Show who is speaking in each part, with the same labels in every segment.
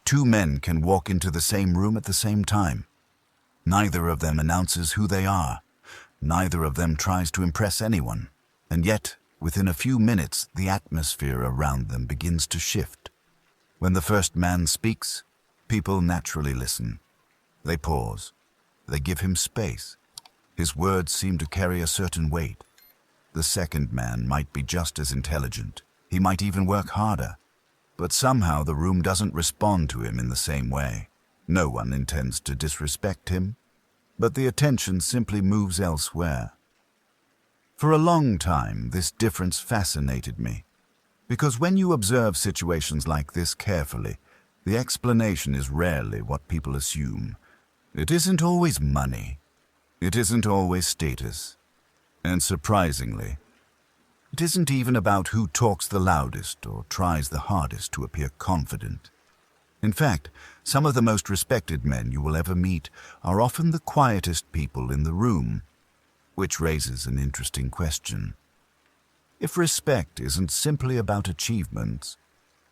Speaker 1: Two men can walk into the same room at the same time. Neither of them announces who they are. Neither of them tries to impress anyone. And yet, within a few minutes, the atmosphere around them begins to shift. When the first man speaks, people naturally listen. They pause. They give him space. His words seem to carry a certain weight. The second man might be just as intelligent. He might even work harder. But somehow the room doesn't respond to him in the same way. No one intends to disrespect him, but the attention simply moves elsewhere. For a long time, this difference fascinated me, because when you observe situations like this carefully, the explanation is rarely what people assume. It isn't always money. It isn't always status. And surprisingly, it isn't even about who talks the loudest or tries the hardest to appear confident. In fact, some of the most respected men you will ever meet are often the quietest people in the room, which raises an interesting question. If respect isn't simply about achievements,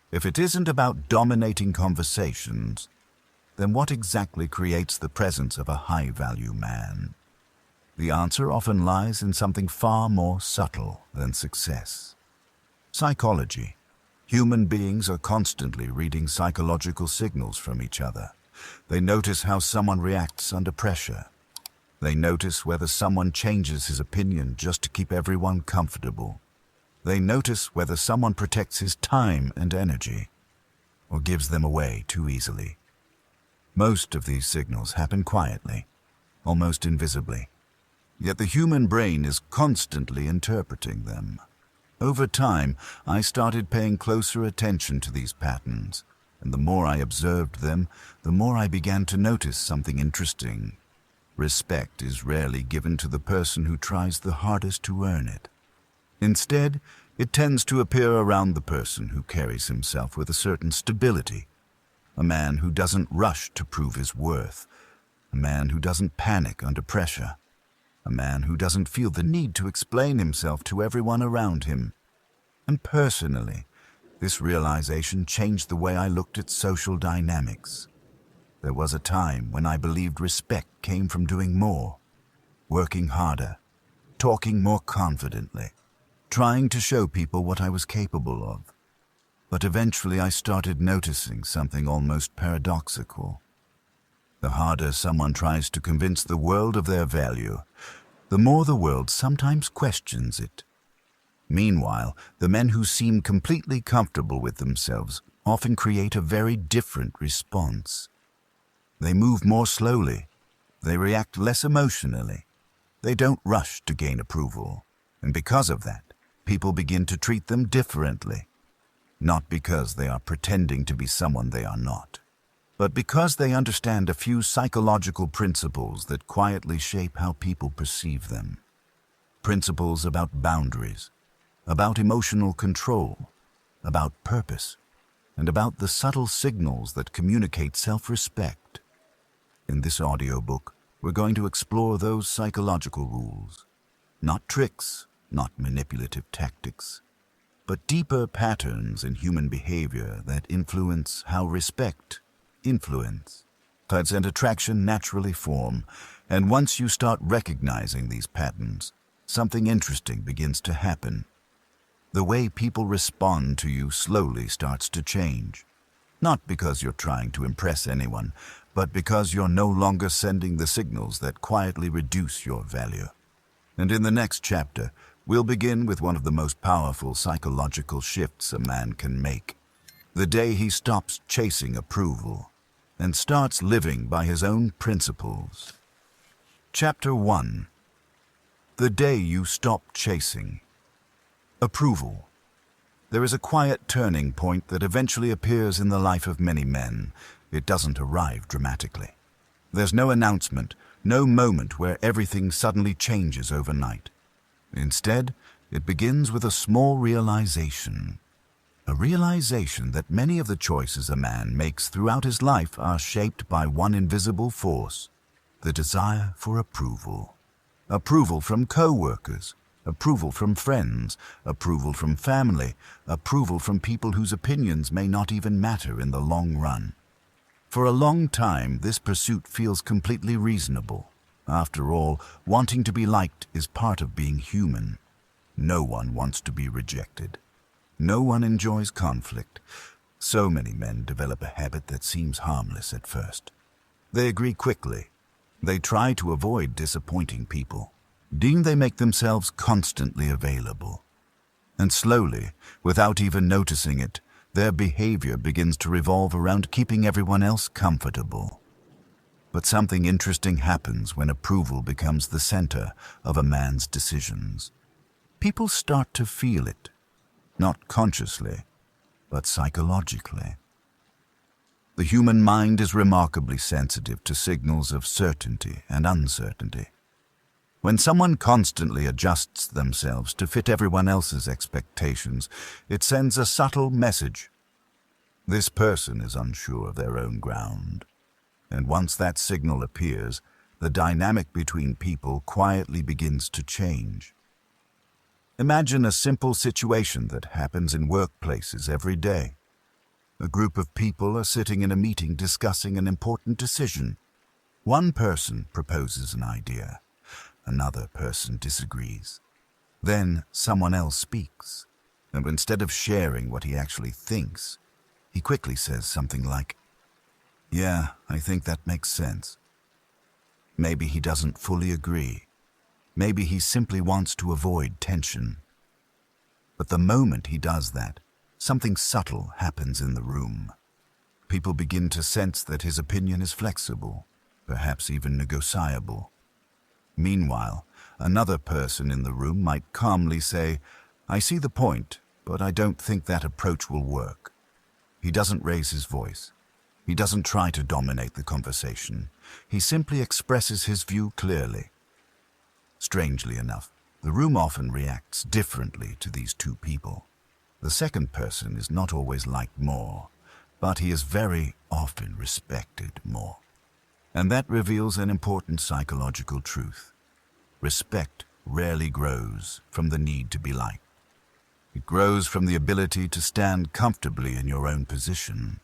Speaker 1: if it isn't about dominating conversations, then what exactly creates the presence of a high-value man? The answer often lies in something far more subtle than success. Psychology. Human beings are constantly reading psychological signals from each other. They notice how someone reacts under pressure. They notice whether someone changes his opinion just to keep everyone comfortable. They notice whether someone protects his time and energy, or gives them away too easily. Most of these signals happen quietly, almost invisibly. Yet the human brain is constantly interpreting them. Over time, I started paying closer attention to these patterns, and the more I observed them, the more I began to notice something interesting. Respect is rarely given to the person who tries the hardest to earn it. Instead, it tends to appear around the person who carries himself with a certain stability. A man who doesn't rush to prove his worth. A man who doesn't panic under pressure. A man who doesn't feel the need to explain himself to everyone around him. And personally, this realization changed the way I looked at social dynamics. There was a time when I believed respect came from doing more, working harder, talking more confidently, trying to show people what I was capable of. But eventually I started noticing something almost paradoxical. The harder someone tries to convince the world of their value, the more the world sometimes questions it. Meanwhile, the men who seem completely comfortable with themselves often create a very different response. They move more slowly. They react less emotionally. They don't rush to gain approval. And because of that, people begin to treat them differently. Not because they are pretending to be someone they are not, but because they understand a few psychological principles that quietly shape how people perceive them. Principles about boundaries, about emotional control, about purpose, and about the subtle signals that communicate self-respect. In this audiobook, we're going to explore those psychological rules. Not tricks, not manipulative tactics, but deeper patterns in human behavior that influence how respect, influence, and attraction naturally form. And once you start recognizing these patterns, something interesting begins to happen. The way people respond to you slowly starts to change. Not because you're trying to impress anyone, but because you're no longer sending the signals that quietly reduce your value. And in the next chapter, we'll begin with one of the most powerful psychological shifts a man can make. The day he stops chasing approval and starts living by his own principles. Chapter 1. The day you stop chasing approval. There is a quiet turning point that eventually appears in the life of many men. It doesn't arrive dramatically. There's no announcement, no moment where everything suddenly changes overnight. Instead, it begins with a small realization. A realization that many of the choices a man makes throughout his life are shaped by one invisible force, the desire for approval. Approval from co-workers, approval from friends, approval from family, approval from people whose opinions may not even matter in the long run. For a long time, this pursuit feels completely reasonable. After all, wanting to be liked is part of being human. No one wants to be rejected. No one enjoys conflict. So many men develop a habit that seems harmless at first. They agree quickly. They try to avoid disappointing people. They make themselves constantly available. And slowly, without even noticing it, their behavior begins to revolve around keeping everyone else comfortable. But something interesting happens when approval becomes the center of a man's decisions. People start to feel it, not consciously, but psychologically. The human mind is remarkably sensitive to signals of certainty and uncertainty. When someone constantly adjusts themselves to fit everyone else's expectations, it sends a subtle message. This person is unsure of their own ground. And once that signal appears, the dynamic between people quietly begins to change. Imagine a simple situation that happens in workplaces every day. A group of people are sitting in a meeting discussing an important decision. One person proposes an idea. Another person disagrees. Then someone else speaks, and instead of sharing what he actually thinks, he quickly says something like, "Yeah, I think that makes sense." Maybe he doesn't fully agree. Maybe he simply wants to avoid tension. But the moment he does that, something subtle happens in the room. People begin to sense that his opinion is flexible, perhaps even negotiable. Meanwhile, another person in the room might calmly say, "I see the point, but I don't think that approach will work." He doesn't raise his voice. He doesn't try to dominate the conversation. He simply expresses his view clearly. Strangely enough, the room often reacts differently to these two people. The second person is not always liked more, but he is very often respected more. And that reveals an important psychological truth. Respect rarely grows from the need to be liked. It grows from the ability to stand comfortably in your own position.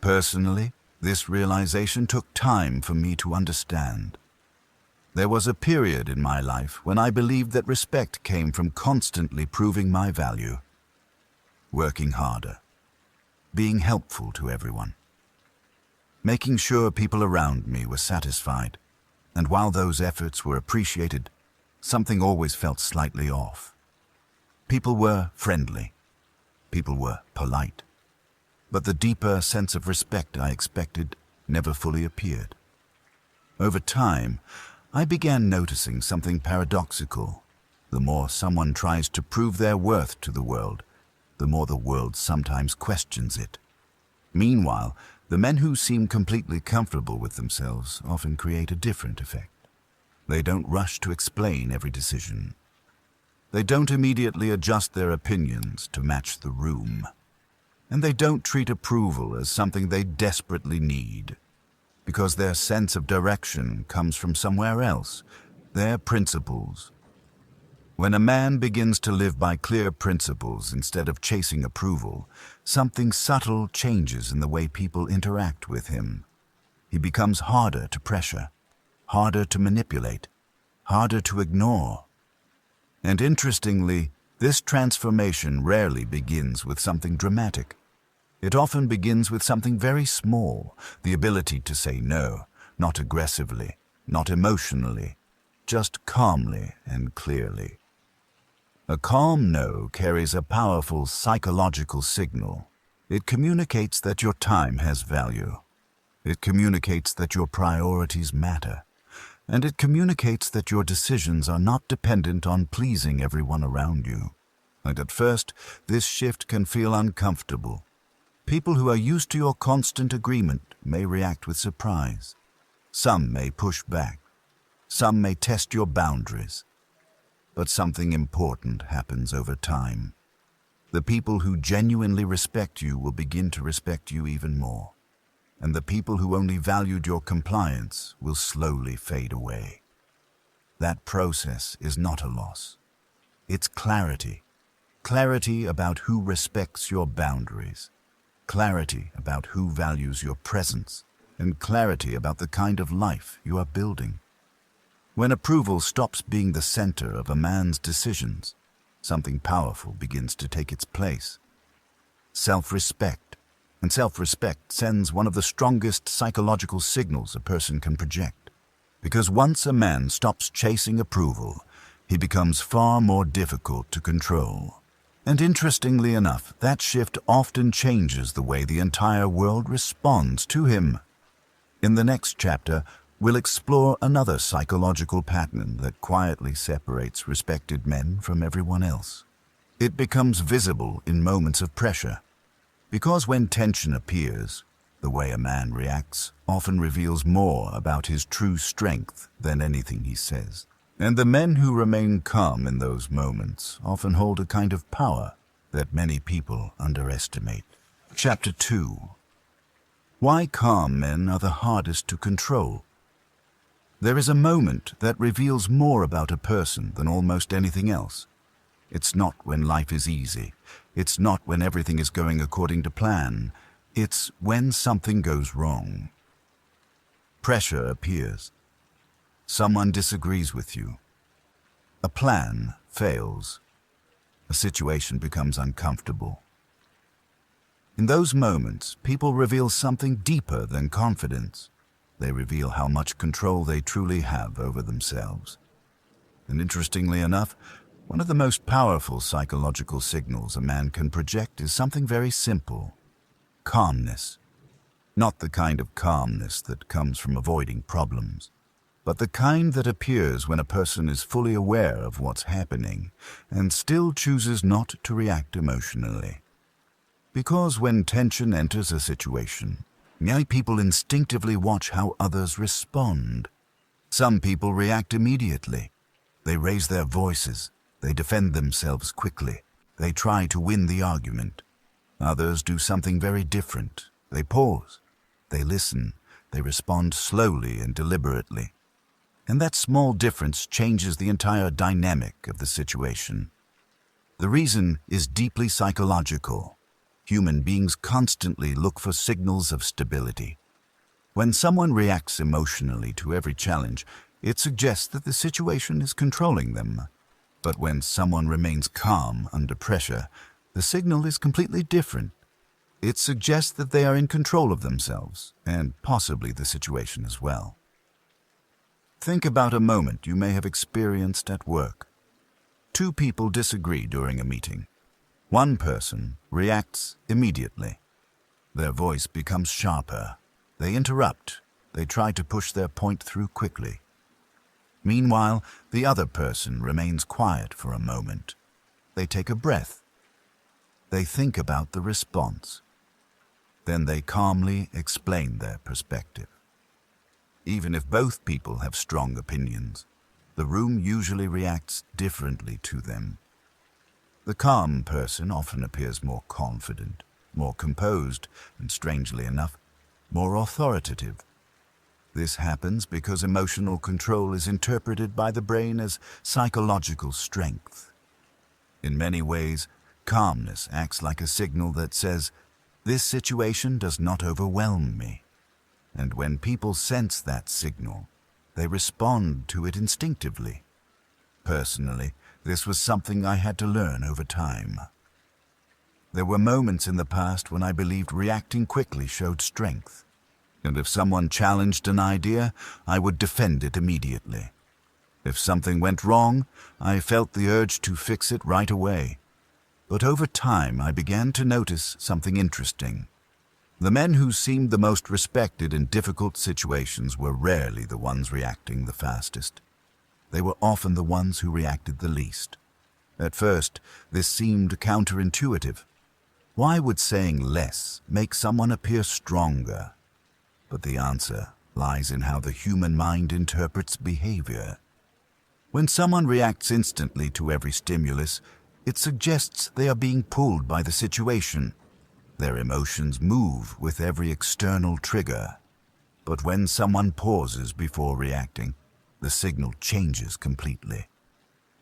Speaker 1: Personally, this realization took time for me to understand. There was a period in my life when I believed that respect came from constantly proving my value, working harder, being helpful to everyone, making sure people around me were satisfied. And while those efforts were appreciated, something always felt slightly off. People were friendly. People were polite. But the deeper sense of respect I expected never fully appeared. Over time, I began noticing something paradoxical. The more someone tries to prove their worth to the world, the more the world sometimes questions it. Meanwhile, the men who seem completely comfortable with themselves often create a different effect. They don't rush to explain every decision. They don't immediately adjust their opinions to match the room. And they don't treat approval as something they desperately need, because their sense of direction comes from somewhere else, their principles. When a man begins to live by clear principles instead of chasing approval, something subtle changes in the way people interact with him. He becomes harder to pressure, harder to manipulate, harder to ignore. And interestingly, this transformation rarely begins with something dramatic. It often begins with something very small, the ability to say no, not aggressively, not emotionally, just calmly and clearly. A calm no carries a powerful psychological signal. It communicates that your time has value. It communicates that your priorities matter. And it communicates that your decisions are not dependent on pleasing everyone around you. And at first, this shift can feel uncomfortable. People who are used to your constant agreement may react with surprise. Some may push back. Some may test your boundaries. But something important happens over time. The people who genuinely respect you will begin to respect you even more. And the people who only valued your compliance will slowly fade away. That process is not a loss. It's clarity. Clarity about who respects your boundaries. clarity about who values your presence and clarity about the kind of life you are building. When approval stops being the center of a man's decisions, something powerful begins to take its place. Self-respect. And self-respect sends one of the strongest psychological signals a person can project. Because once a man stops chasing approval, he becomes far more difficult to control. And interestingly enough, that shift often changes the way the entire world responds to him. In the next chapter, we'll explore another psychological pattern that quietly separates respected men from everyone else. It becomes visible in moments of pressure. Because when tension appears, the way a man reacts often reveals more about his true strength than anything he says. And the men who remain calm in those moments often hold a kind of power that many people underestimate. Chapter 2. Why calm men are the hardest to control. There is a moment that reveals more about a person than almost anything else. It's not when life is easy. It's not when everything is going according to plan. It's when something goes wrong. Pressure appears. Someone disagrees with you. A plan fails. A situation becomes uncomfortable. In those moments, people reveal something deeper than confidence. They reveal how much control they truly have over themselves. And interestingly enough, one of the most powerful psychological signals a man can project is something very simple: calmness. Not the kind of calmness that comes from avoiding problems, but the kind that appears when a person is fully aware of what's happening and still chooses not to react emotionally. Because when tension enters a situation, many people instinctively watch how others respond. Some people react immediately. They raise their voices. They defend themselves quickly. They try to win the argument. Others do something very different. They pause. They listen. They respond slowly and deliberately. And that small difference changes the entire dynamic of the situation. The reason is deeply psychological. Human beings constantly look for signals of stability. When someone reacts emotionally to every challenge, it suggests that the situation is controlling them. But when someone remains calm under pressure, the signal is completely different. It suggests that they are in control of themselves, and possibly the situation as well. Think about a moment you may have experienced at work. Two people disagree during a meeting. One person reacts immediately. Their voice becomes sharper. They interrupt. They try to push their point through quickly. Meanwhile, the other person remains quiet for a moment. They take a breath. They think about the response. Then they calmly explain their perspective. Even if both people have strong opinions, the room usually reacts differently to them. The calm person often appears more confident, more composed, and strangely enough, more authoritative. This happens because emotional control is interpreted by the brain as psychological strength. In many ways, calmness acts like a signal that says, "This situation does not overwhelm me." And when people sense that signal, they respond to it instinctively. Personally, this was something I had to learn over time. There were moments in the past when I believed reacting quickly showed strength. And if someone challenged an idea, I would defend it immediately. If something went wrong, I felt the urge to fix it right away. But over time, I began to notice something interesting. The men who seemed the most respected in difficult situations were rarely the ones reacting the fastest. They were often the ones who reacted the least. At first, this seemed counterintuitive. Why would saying less make someone appear stronger? But the answer lies in how the human mind interprets behavior. When someone reacts instantly to every stimulus, it suggests they are being pulled by the situation. Their emotions move with every external trigger. But when someone pauses before reacting, the signal changes completely.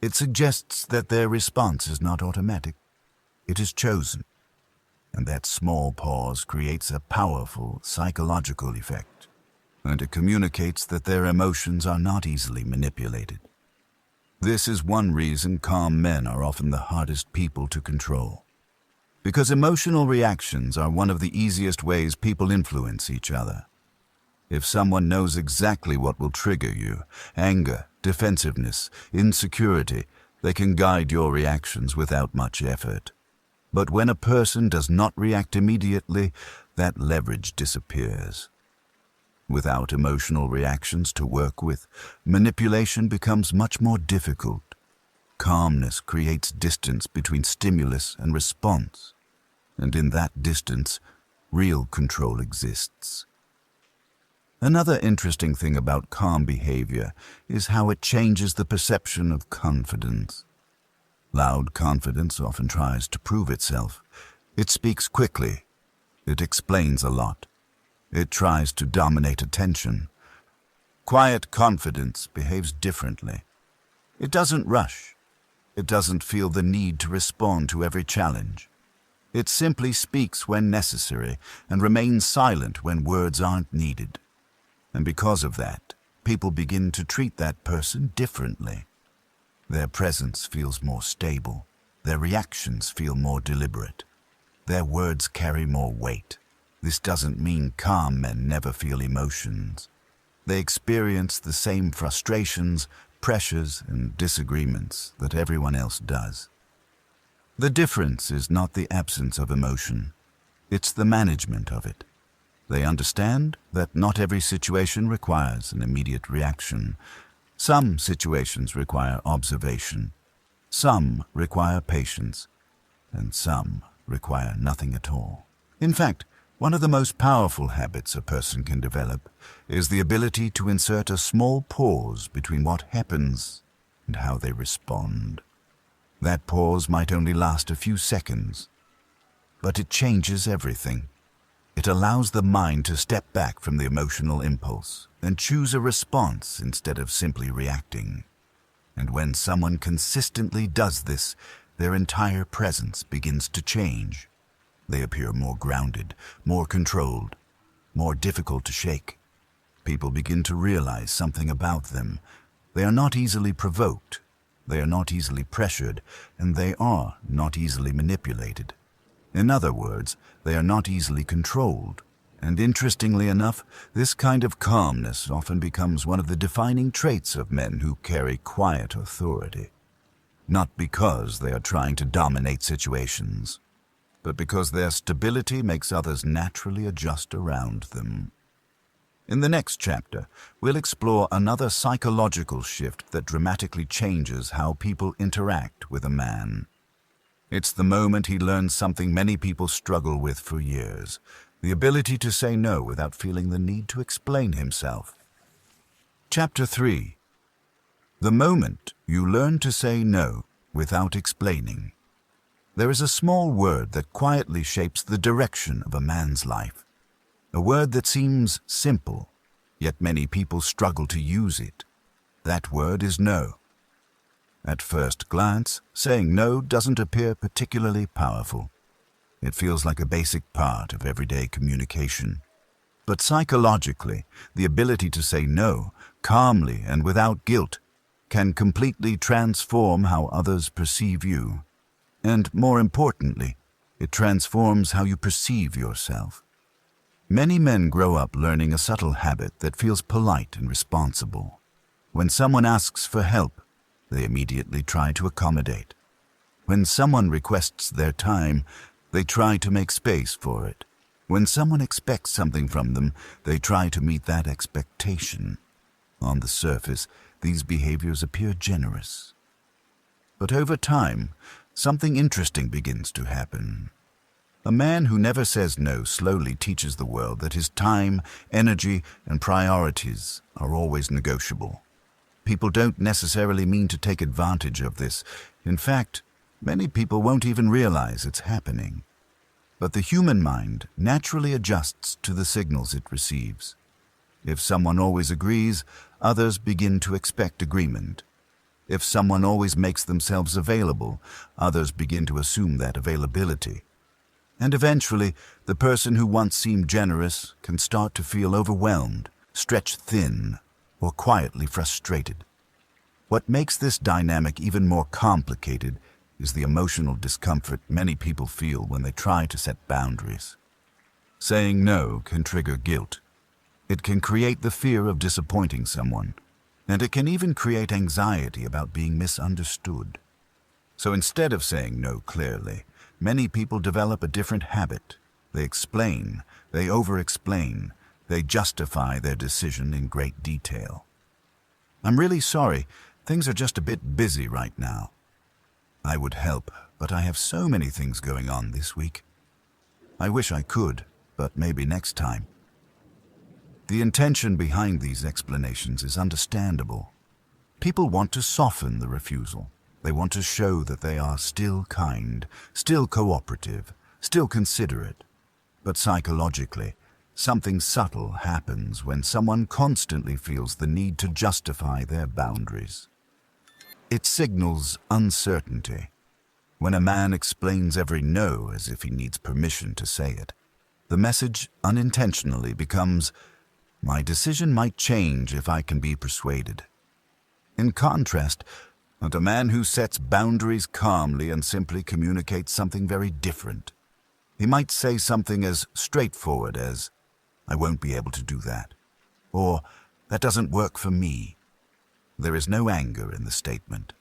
Speaker 1: It suggests that their response is not automatic. It is chosen. And that small pause creates a powerful psychological effect, and it communicates that their emotions are not easily manipulated. This is one reason calm men are often the hardest people to control, because emotional reactions are one of the easiest ways people influence each other. If someone knows exactly what will trigger you, anger, defensiveness, insecurity, they can guide your reactions without much effort. But when a person does not react immediately, that leverage disappears. Without emotional reactions to work with, manipulation becomes much more difficult. Calmness creates distance between stimulus and response, and in that distance, real control exists. Another interesting thing about calm behavior is how it changes the perception of confidence. Loud confidence often tries to prove itself. It speaks quickly. It explains a lot. It tries to dominate attention. Quiet confidence behaves differently. It doesn't rush. It doesn't feel the need to respond to every challenge. It simply speaks when necessary and remains silent when words aren't needed. And because of that, people begin to treat that person differently. Their presence feels more stable. Their reactions feel more deliberate. Their words carry more weight. This doesn't mean calm men never feel emotions. They experience the same frustrations, pressures, and disagreements that everyone else does. The difference is not the absence of emotion. It's the management of it. They understand that not every situation requires an immediate reaction. Some situations require observation, some require patience, and some require nothing at all. In fact, one of the most powerful habits a person can develop is the ability to insert a small pause between what happens and how they respond. That pause might only last a few seconds, but it changes everything. It allows the mind to step back from the emotional impulse and choose a response instead of simply reacting. And when someone consistently does this, their entire presence begins to change. They appear more grounded, more controlled, more difficult to shake. People begin to realize something about them. They are not easily provoked, they are not easily pressured, and they are not easily manipulated. In other words, they are not easily controlled. And interestingly enough, this kind of calmness often becomes one of the defining traits of men who carry quiet authority. Not because they are trying to dominate situations, but because their stability makes others naturally adjust around them. In the next chapter, we'll explore another psychological shift that dramatically changes how people interact with a man. It's the moment he learns something many people struggle with for years, the ability to say no without feeling the need to explain himself. Chapter 3. The moment you learn to say no without explaining. There is a small word that quietly shapes the direction of a man's life. A word that seems simple, yet many people struggle to use it. That word is no. At first glance, saying no doesn't appear particularly powerful. It feels like a basic part of everyday communication. But psychologically, the ability to say no, calmly and without guilt, can completely transform how others perceive you. And more importantly, it transforms how you perceive yourself. Many men grow up learning a subtle habit that feels polite and responsible. When someone asks for help, they immediately try to accommodate. When someone requests their time, they try to make space for it. When someone expects something from them, they try to meet that expectation. On the surface, these behaviors appear generous. But over time, something interesting begins to happen. A man who never says no slowly teaches the world that his time, energy, and priorities are always negotiable. People don't necessarily mean to take advantage of this. In fact, many people won't even realize it's happening. But the human mind naturally adjusts to the signals it receives. If someone always agrees, others begin to expect agreement. If someone always makes themselves available, others begin to assume that availability. And eventually, the person who once seemed generous can start to feel overwhelmed, stretched thin, or quietly frustrated. What makes this dynamic even more complicated is the emotional discomfort many people feel when they try to set boundaries. Saying no can trigger guilt. It can create the fear of disappointing someone, and it can even create anxiety about being misunderstood. So instead of saying no clearly, many people develop a different habit. They explain, they over-explain, they justify their decision in great detail. "I'm really sorry, things are just a bit busy right now. I would help, but I have so many things going on this week. I wish I could, but maybe next time." The intention behind these explanations is understandable. People want to soften the refusal. They want to show that they are still kind, still cooperative, still considerate. But psychologically, something subtle happens when someone constantly feels the need to justify their boundaries. It signals uncertainty. When a man explains every no as if he needs permission to say it, the message unintentionally becomes, "My decision might change if I can be persuaded." In contrast, a man who sets boundaries calmly and simply communicates something very different. He might say something as straightforward as, "I won't be able to do that," or "That doesn't work for me." There is no anger in the statement.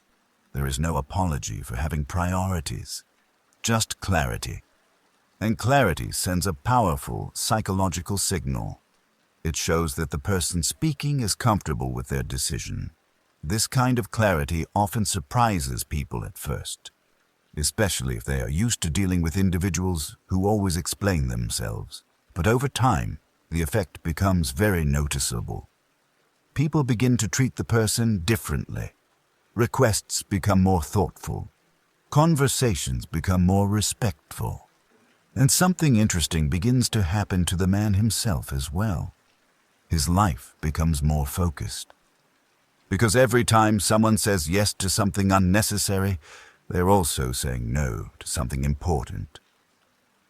Speaker 1: There is no apology for having priorities. Just clarity. And clarity sends a powerful psychological signal. It shows that the person speaking is comfortable with their decision. This kind of clarity often surprises people at first, especially if they are used to dealing with individuals who always explain themselves. But over time, the effect becomes very noticeable. People begin to treat the person differently. Requests become more thoughtful. Conversations become more respectful. And something interesting begins to happen to the man himself as well. His life becomes more focused. Because every time someone says yes to something unnecessary, they're also saying no to something important.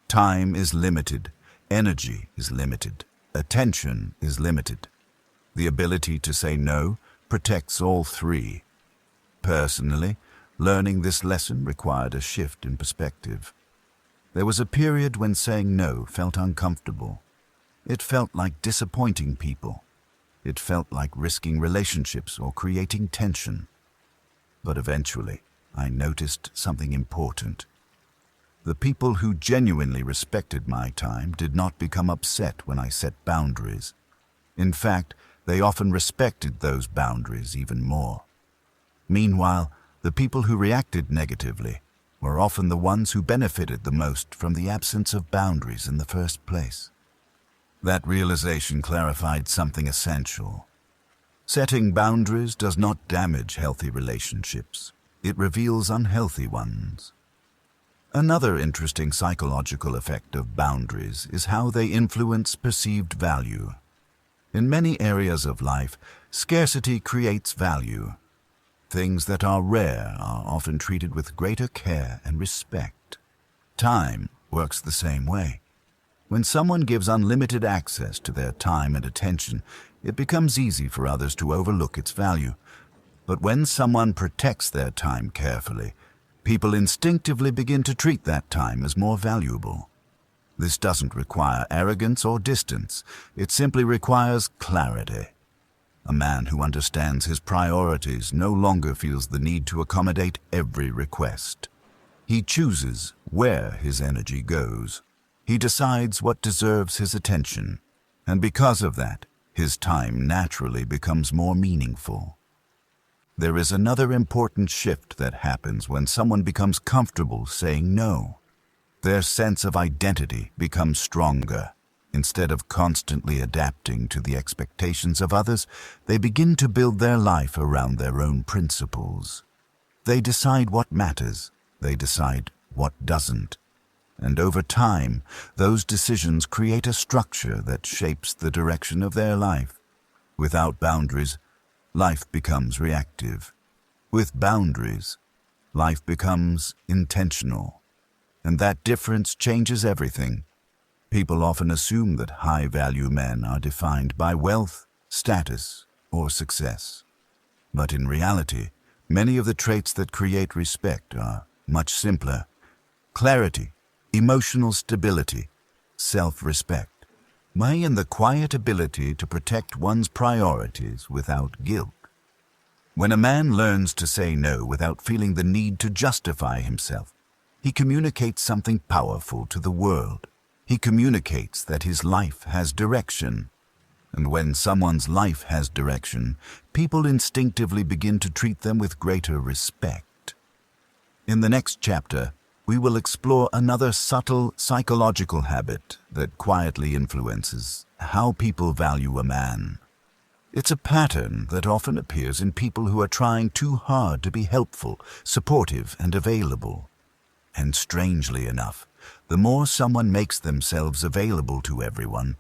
Speaker 1: Time is limited, energy is limited, attention is limited. The ability to say no protects all three. Personally, learning this lesson required a shift in perspective. There was a period when saying no felt uncomfortable. It felt like disappointing people. It felt like risking relationships or creating tension. But eventually, I noticed something important. The people who genuinely respected my time did not become upset when I set boundaries. In fact, they often respected those boundaries even more. Meanwhile, the people who reacted negatively were often the ones who benefited the most from the absence of boundaries in the first place. That realization clarified something essential. Setting boundaries does not damage healthy relationships. It reveals unhealthy ones. Another interesting psychological effect of boundaries is how they influence perceived value. In many areas of life, scarcity creates value. Things that are rare are often treated with greater care and respect. Time works the same way. When someone gives unlimited access to their time and attention, it becomes easy for others to overlook its value. But when someone protects their time carefully, people instinctively begin to treat that time as more valuable. This doesn't require arrogance or distance. It simply requires clarity. A man who understands his priorities no longer feels the need to accommodate every request. He chooses where his energy goes. He decides what deserves his attention, and because of that, his time naturally becomes more meaningful. There is another important shift that happens when someone becomes comfortable saying no. Their sense of identity becomes stronger. Instead of constantly adapting to the expectations of others, they begin to build their life around their own principles. They decide what matters. They decide what doesn't. And over time, those decisions create a structure that shapes the direction of their life. Without boundaries, life becomes reactive. With boundaries, life becomes intentional. and that difference changes everything. People often assume that high-value men are defined by wealth, status, or success. But in reality, many of the traits that create respect are much simpler: clarity, emotional stability, self-respect, and the quiet ability to protect one's priorities without guilt. When a man learns to say no without feeling the need to justify himself, he communicates something powerful to the world. He communicates that his life has direction. And when someone's life has direction, people instinctively begin to treat them with greater respect. In the next chapter, we will explore another subtle psychological habit that quietly influences how people value a man. It's a pattern that often appears in people who are trying too hard to be helpful, supportive, and available. And strangely enough, the more someone makes themselves available to everyone,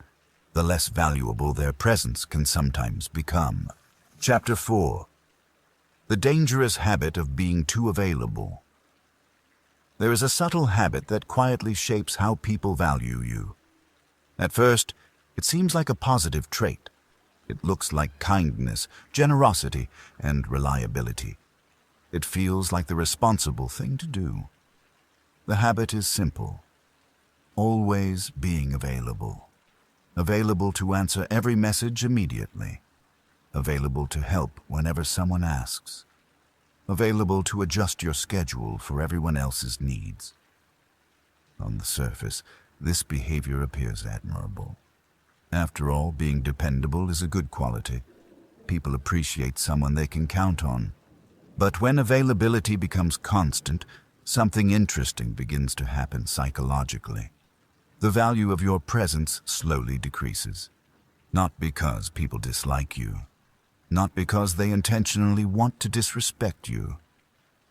Speaker 1: the less valuable their presence can sometimes become. Chapter 4. The dangerous habit of being too available. There is a subtle habit that quietly shapes how people value you. At first, it seems like a positive trait. It looks like kindness, generosity, and reliability. It feels like the responsible thing to do. The habit is simple: always being available. Available to answer every message immediately. Available to help whenever someone asks. Available to adjust your schedule for everyone else's needs. On the surface, this behavior appears admirable. After all, being dependable is a good quality. People appreciate someone they can count on. But when availability becomes constant, something interesting begins to happen psychologically. The value of your presence slowly decreases. Not because people dislike you, not because they intentionally want to disrespect you,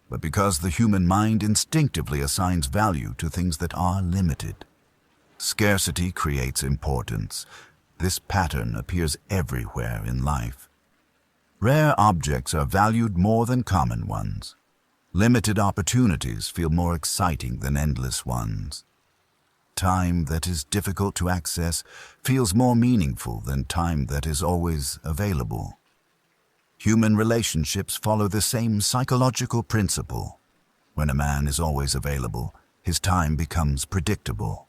Speaker 1: but because the human mind instinctively assigns value to things that are limited. Scarcity creates importance. This pattern appears everywhere in life. Rare objects are valued more than common ones. Limited opportunities feel more exciting than endless ones. Time that is difficult to access feels more meaningful than time that is always available. Human relationships follow the same psychological principle. When a man is always available, his time becomes predictable.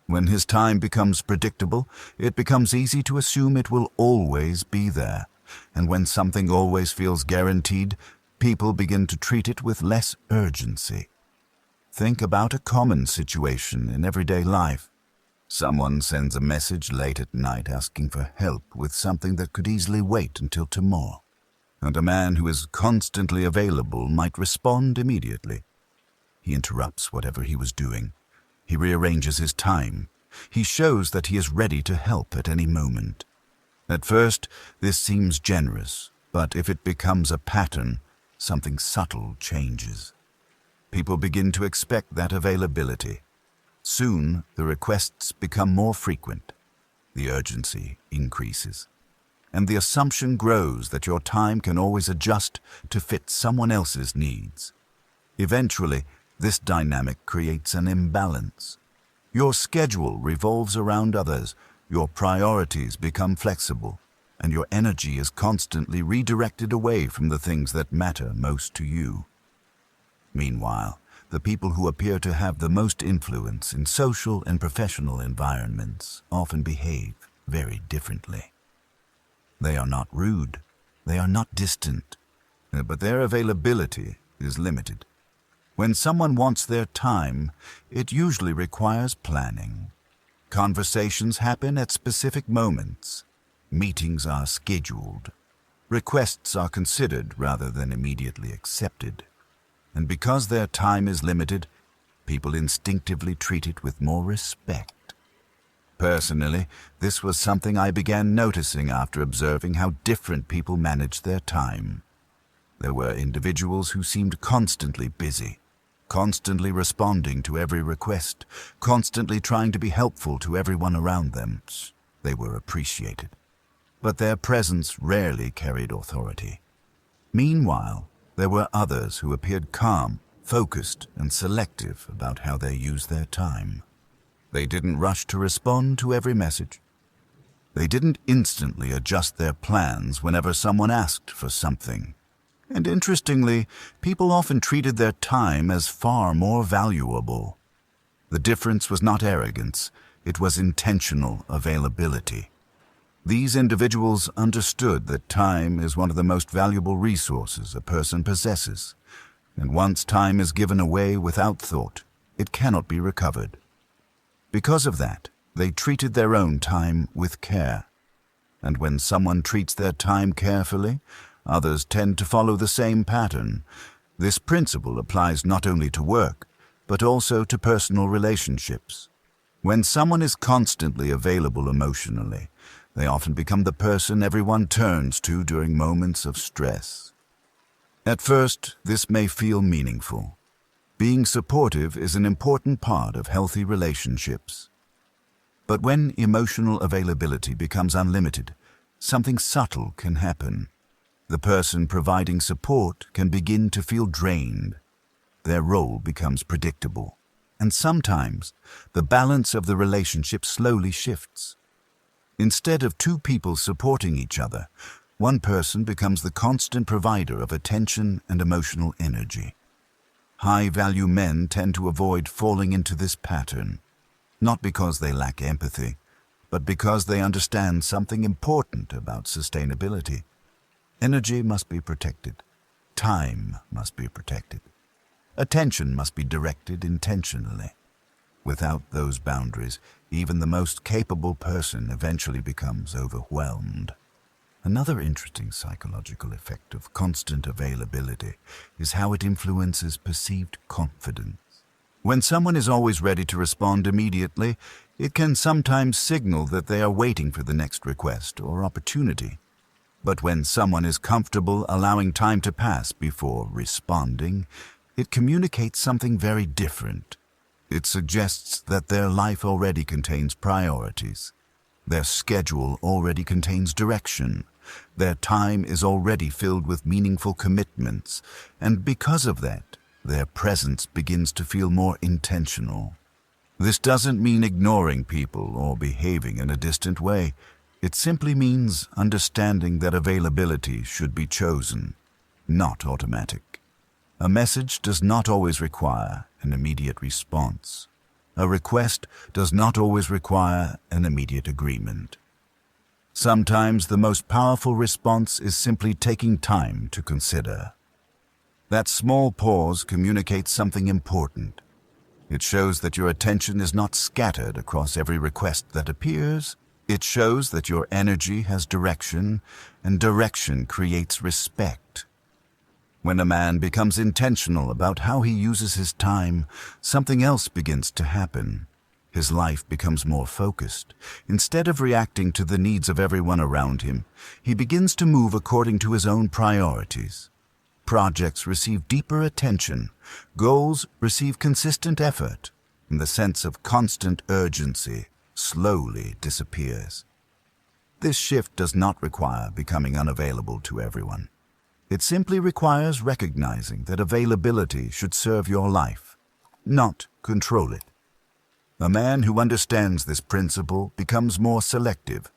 Speaker 1: When his time becomes predictable, it becomes easy to assume it will always be there. And when something always feels guaranteed, people begin to treat it with less urgency. Think about a common situation in everyday life. Someone sends a message late at night asking for help with something that could easily wait until tomorrow. And a man who is constantly available might respond immediately. He interrupts whatever he was doing. He rearranges his time. He shows that he is ready to help at any moment. At first, this seems generous, but if it becomes a pattern, something subtle changes. People begin to expect that availability. Soon, the requests become more frequent. The urgency increases. And the assumption grows that your time can always adjust to fit someone else's needs. Eventually, this dynamic creates an imbalance. Your schedule revolves around others, your priorities become flexible, and your energy is constantly redirected away from the things that matter most to you. Meanwhile, the people who appear to have the most influence in social and professional environments often behave very differently. They are not rude, they are not distant, but their availability is limited. When someone wants their time, it usually requires planning. Conversations happen at specific moments. Meetings are scheduled. Requests are considered rather than immediately accepted. And because their time is limited, people instinctively treat it with more respect. Personally, this was something I began noticing after observing how different people managed their time. There were individuals who seemed constantly busy, constantly responding to every request, constantly trying to be helpful to everyone around them. They were appreciated, but their presence rarely carried authority. Meanwhile, there were others who appeared calm, focused and selective about how they use their time. They didn't rush to respond to every message. They didn't instantly adjust their plans whenever someone asked for something. And interestingly, people often treated their time as far more valuable. The difference was not arrogance, it was intentional availability. These individuals understood that time is one of the most valuable resources a person possesses, and once time is given away without thought, it cannot be recovered. Because of that, they treated their own time with care. And when someone treats their time carefully, others tend to follow the same pattern. This principle applies not only to work, but also to personal relationships. When someone is constantly available emotionally, they often become the person everyone turns to during moments of stress. At first, this may feel meaningful. Being supportive is an important part of healthy relationships. But when emotional availability becomes unlimited, something subtle can happen. The person providing support can begin to feel drained. Their role becomes predictable, and sometimes the balance of the relationship slowly shifts. Instead of two people supporting each other, one person becomes the constant provider of attention and emotional energy. High-value men tend to avoid falling into this pattern, not because they lack empathy, but because they understand something important about sustainability. Energy must be protected. Time must be protected. Attention must be directed intentionally. Without those boundaries, even the most capable person eventually becomes overwhelmed. Another interesting psychological effect of constant availability is how it influences perceived confidence. When someone is always ready to respond immediately, it can sometimes signal that they are waiting for the next request or opportunity. But when someone is comfortable allowing time to pass before responding, it communicates something very different. It suggests that their life already contains priorities. Their schedule already contains direction. Their time is already filled with meaningful commitments, and because of that, their presence begins to feel more intentional. This doesn't mean ignoring people or behaving in a distant way. It simply means understanding that availability should be chosen, not automatic. A message does not always require an immediate response. A request does not always require an immediate agreement. Sometimes the most powerful response is simply taking time to consider. That small pause communicates something important. It shows that your attention is not scattered across every request that appears. It shows that your energy has direction, and direction creates respect. When a man becomes intentional about how he uses his time, something else begins to happen. His life becomes more focused. Instead of reacting to the needs of everyone around him, he begins to move according to his own priorities. Projects receive deeper attention, goals receive consistent effort, and the sense of constant urgency slowly disappears. This shift does not require becoming unavailable to everyone. It simply requires recognizing that availability should serve your life, not control it. A man who understands this principle becomes more selective.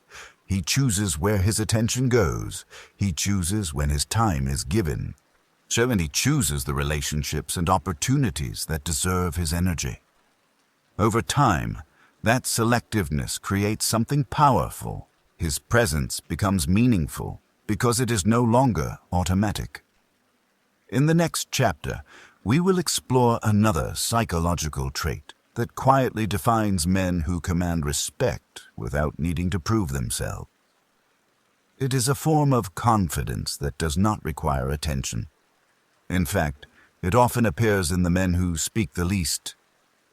Speaker 1: He chooses where his attention goes. He chooses when his time is given. So he chooses the relationships and opportunities that deserve his energy. Over time, that selectiveness creates something powerful. His presence becomes meaningful because it is no longer automatic. In the next chapter, we will explore another psychological trait that quietly defines men who command respect without needing to prove themselves. It is a form of confidence that does not require attention. In fact, it often appears in the men who speak the least.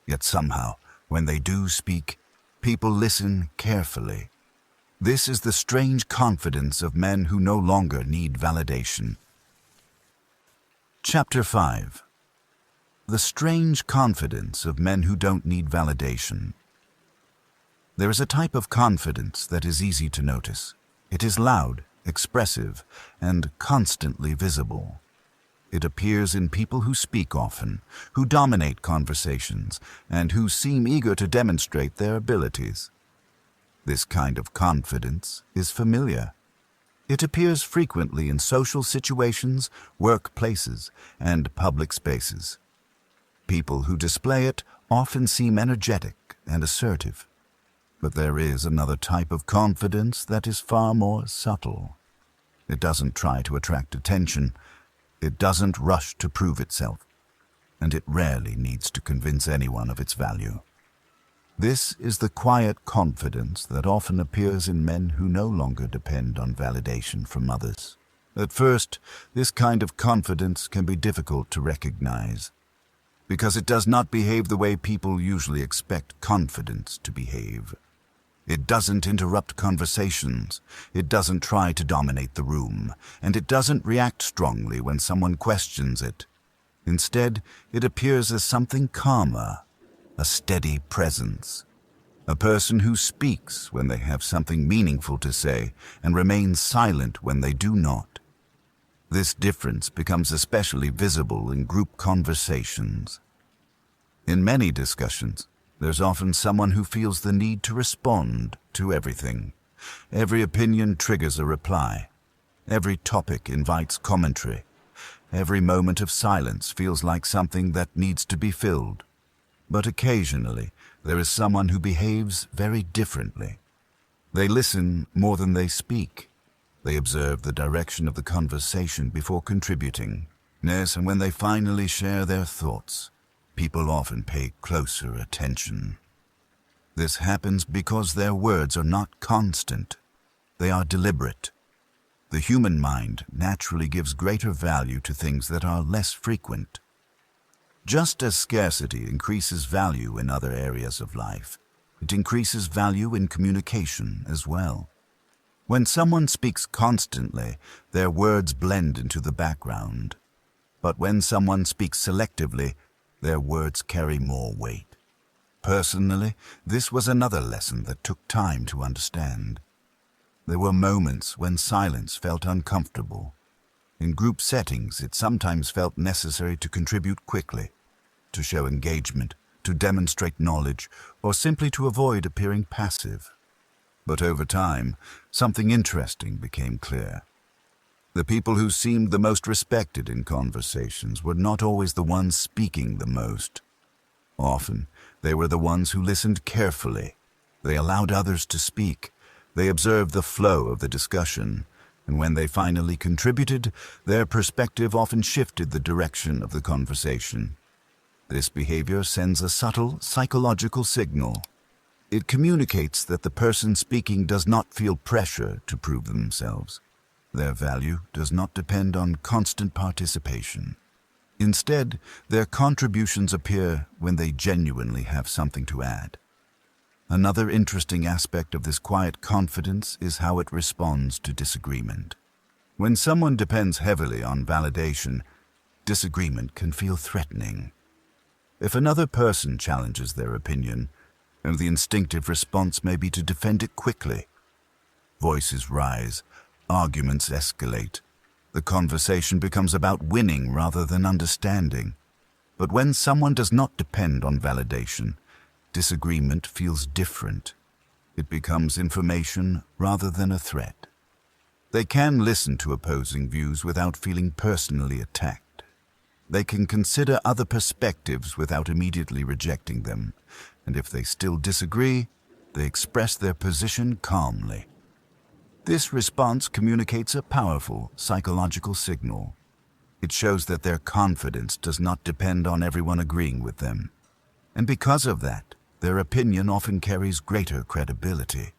Speaker 1: Yet somehow, when they do speak, people listen carefully. This is the strange confidence of men who no longer need validation. Chapter 5. The strange confidence of men who don't need validation. There is a type of confidence that is easy to notice. It is loud, expressive, and constantly visible. It appears in people who speak often, who dominate conversations, and who seem eager to demonstrate their abilities. This kind of confidence is familiar. It appears frequently in social situations, workplaces, and public spaces. People who display it often seem energetic and assertive. But there is another type of confidence that is far more subtle. It doesn't try to attract attention. It doesn't rush to prove itself. And it rarely needs to convince anyone of its value. This is the quiet confidence that often appears in men who no longer depend on validation from others. At first, this kind of confidence can be difficult to recognize, because it does not behave the way people usually expect confidence to behave. It doesn't interrupt conversations, it doesn't try to dominate the room, and it doesn't react strongly when someone questions it. Instead, it appears as something calmer, a steady presence. A person who speaks when they have something meaningful to say and remains silent when they do not. This difference becomes especially visible in group conversations. In many discussions, there's often someone who feels the need to respond to everything. Every opinion triggers a reply. Every topic invites commentary. Every moment of silence feels like something that needs to be filled. But occasionally, there is someone who behaves very differently. They listen more than they speak. They observe the direction of the conversation before contributing. Yes, and when they finally share their thoughts, people often pay closer attention. This happens because their words are not constant. They are deliberate. The human mind naturally gives greater value to things that are less frequent. Just as scarcity increases value in other areas of life, it increases value in communication as well. When someone speaks constantly, their words blend into the background. But when someone speaks selectively, their words carry more weight. Personally, this was another lesson that took time to understand. There were moments when silence felt uncomfortable. In group settings, it sometimes felt necessary to contribute quickly, to show engagement, to demonstrate knowledge, or simply to avoid appearing passive. But over time, something interesting became clear. The people who seemed the most respected in conversations were not always the ones speaking the most. Often, they were the ones who listened carefully. They allowed others to speak. They observed the flow of the discussion, and when they finally contributed, their perspective often shifted the direction of the conversation. This behavior sends a subtle psychological signal. It communicates that the person speaking does not feel pressure to prove themselves. Their value does not depend on constant participation. Instead, their contributions appear when they genuinely have something to add. Another interesting aspect of this quiet confidence is how it responds to disagreement. When someone depends heavily on validation, disagreement can feel threatening. If another person challenges their opinion, and the instinctive response may be to defend it quickly. Voices rise, arguments escalate. The conversation becomes about winning rather than understanding. But when someone does not depend on validation, disagreement feels different. It becomes information rather than a threat. They can listen to opposing views without feeling personally attacked. They can consider other perspectives without immediately rejecting them, and if they still disagree, they express their position calmly. This response communicates a powerful psychological signal. It shows that their confidence does not depend on everyone agreeing with them, and because of that, their opinion often carries greater credibility.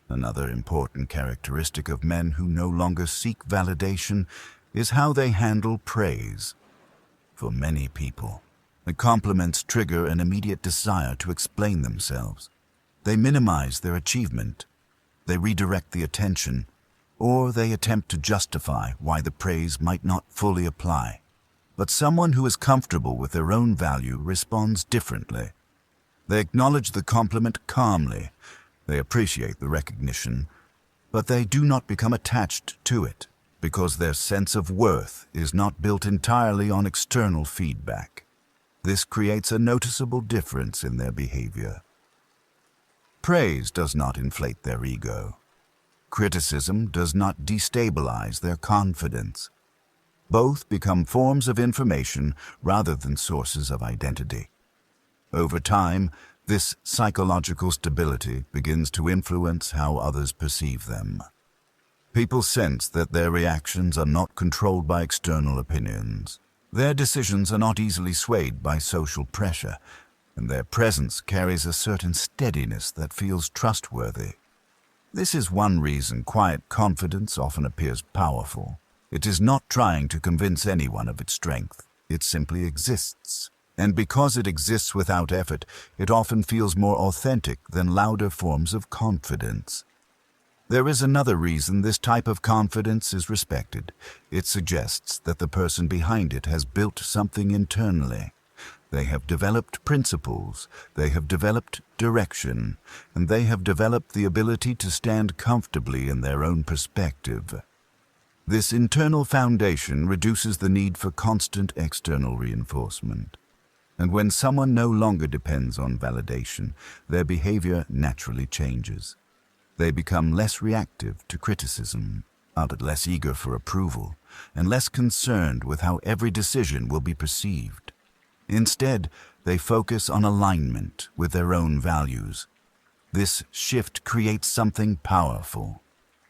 Speaker 1: Another important characteristic of men who no longer seek validation is how they handle praise. For many people, the compliments trigger an immediate desire to explain themselves. They minimize their achievement, they redirect the attention, or they attempt to justify why the praise might not fully apply. But someone who is comfortable with their own value responds differently. They acknowledge the compliment calmly, they appreciate the recognition, but they do not become attached to it. because their sense of worth is not built entirely on external feedback. This creates a noticeable difference in their behavior. Praise does not inflate their ego. Criticism does not destabilize their confidence. Both become forms of information rather than sources of identity. Over time, this psychological stability begins to influence how others perceive them. People sense that their reactions are not controlled by external opinions. Their decisions are not easily swayed by social pressure, and their presence carries a certain steadiness that feels trustworthy. This is one reason quiet confidence often appears powerful. It is not trying to convince anyone of its strength. It simply exists. And because it exists without effort, it often feels more authentic than louder forms of confidence. There is another reason this type of confidence is respected. It suggests that the person behind it has built something internally. They have developed principles, they have developed direction, and they have developed the ability to stand comfortably in their own perspective. This internal foundation reduces the need for constant external reinforcement. And when someone no longer depends on validation, their behavior naturally changes. They become less reactive to criticism, are less eager for approval, and less concerned with how every decision will be perceived. Instead, they focus on alignment with their own values. This shift creates something powerful.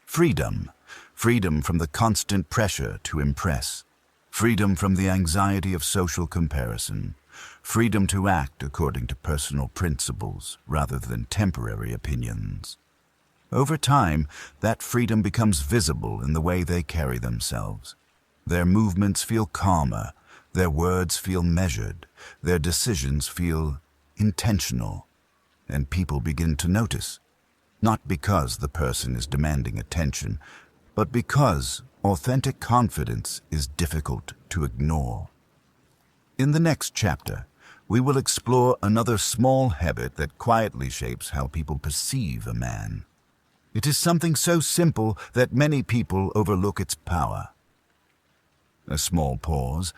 Speaker 1: Freedom. Freedom from the constant pressure to impress. Freedom from the anxiety of social comparison. Freedom to act according to personal principles rather than temporary opinions. Over time, that freedom becomes visible in the way they carry themselves. Their movements feel calmer, their words feel measured, their decisions feel intentional, and people begin to notice. Not because the person is demanding attention, but because authentic confidence is difficult to ignore. In the next chapter, we will explore another small habit that quietly shapes how people perceive a man. It is something so simple that many people overlook its power. A small pause,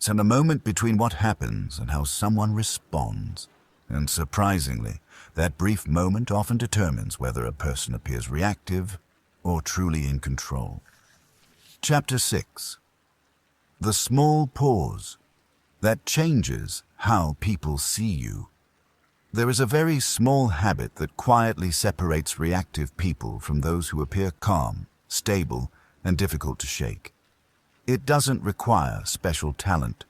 Speaker 1: and a moment between what happens and how someone responds. And surprisingly, that brief moment often determines whether a person appears reactive or truly in control. Chapter 6. The small pause that changes how people see you. There is a very small habit that quietly separates reactive people from those who appear calm, stable, and difficult to shake. It doesn't require special talent.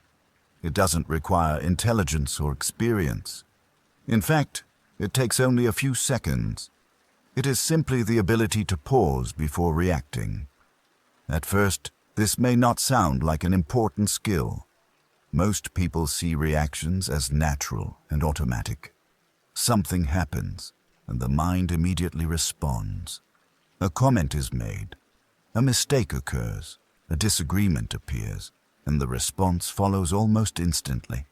Speaker 1: It doesn't require intelligence or experience. In fact, it takes only a few seconds. It is simply the ability to pause before reacting. At first, this may not sound like an important skill. Most people see reactions as natural and automatic. Something happens, and the mind immediately responds. A comment is made, a mistake occurs, a disagreement appears, and the response follows almost instantly.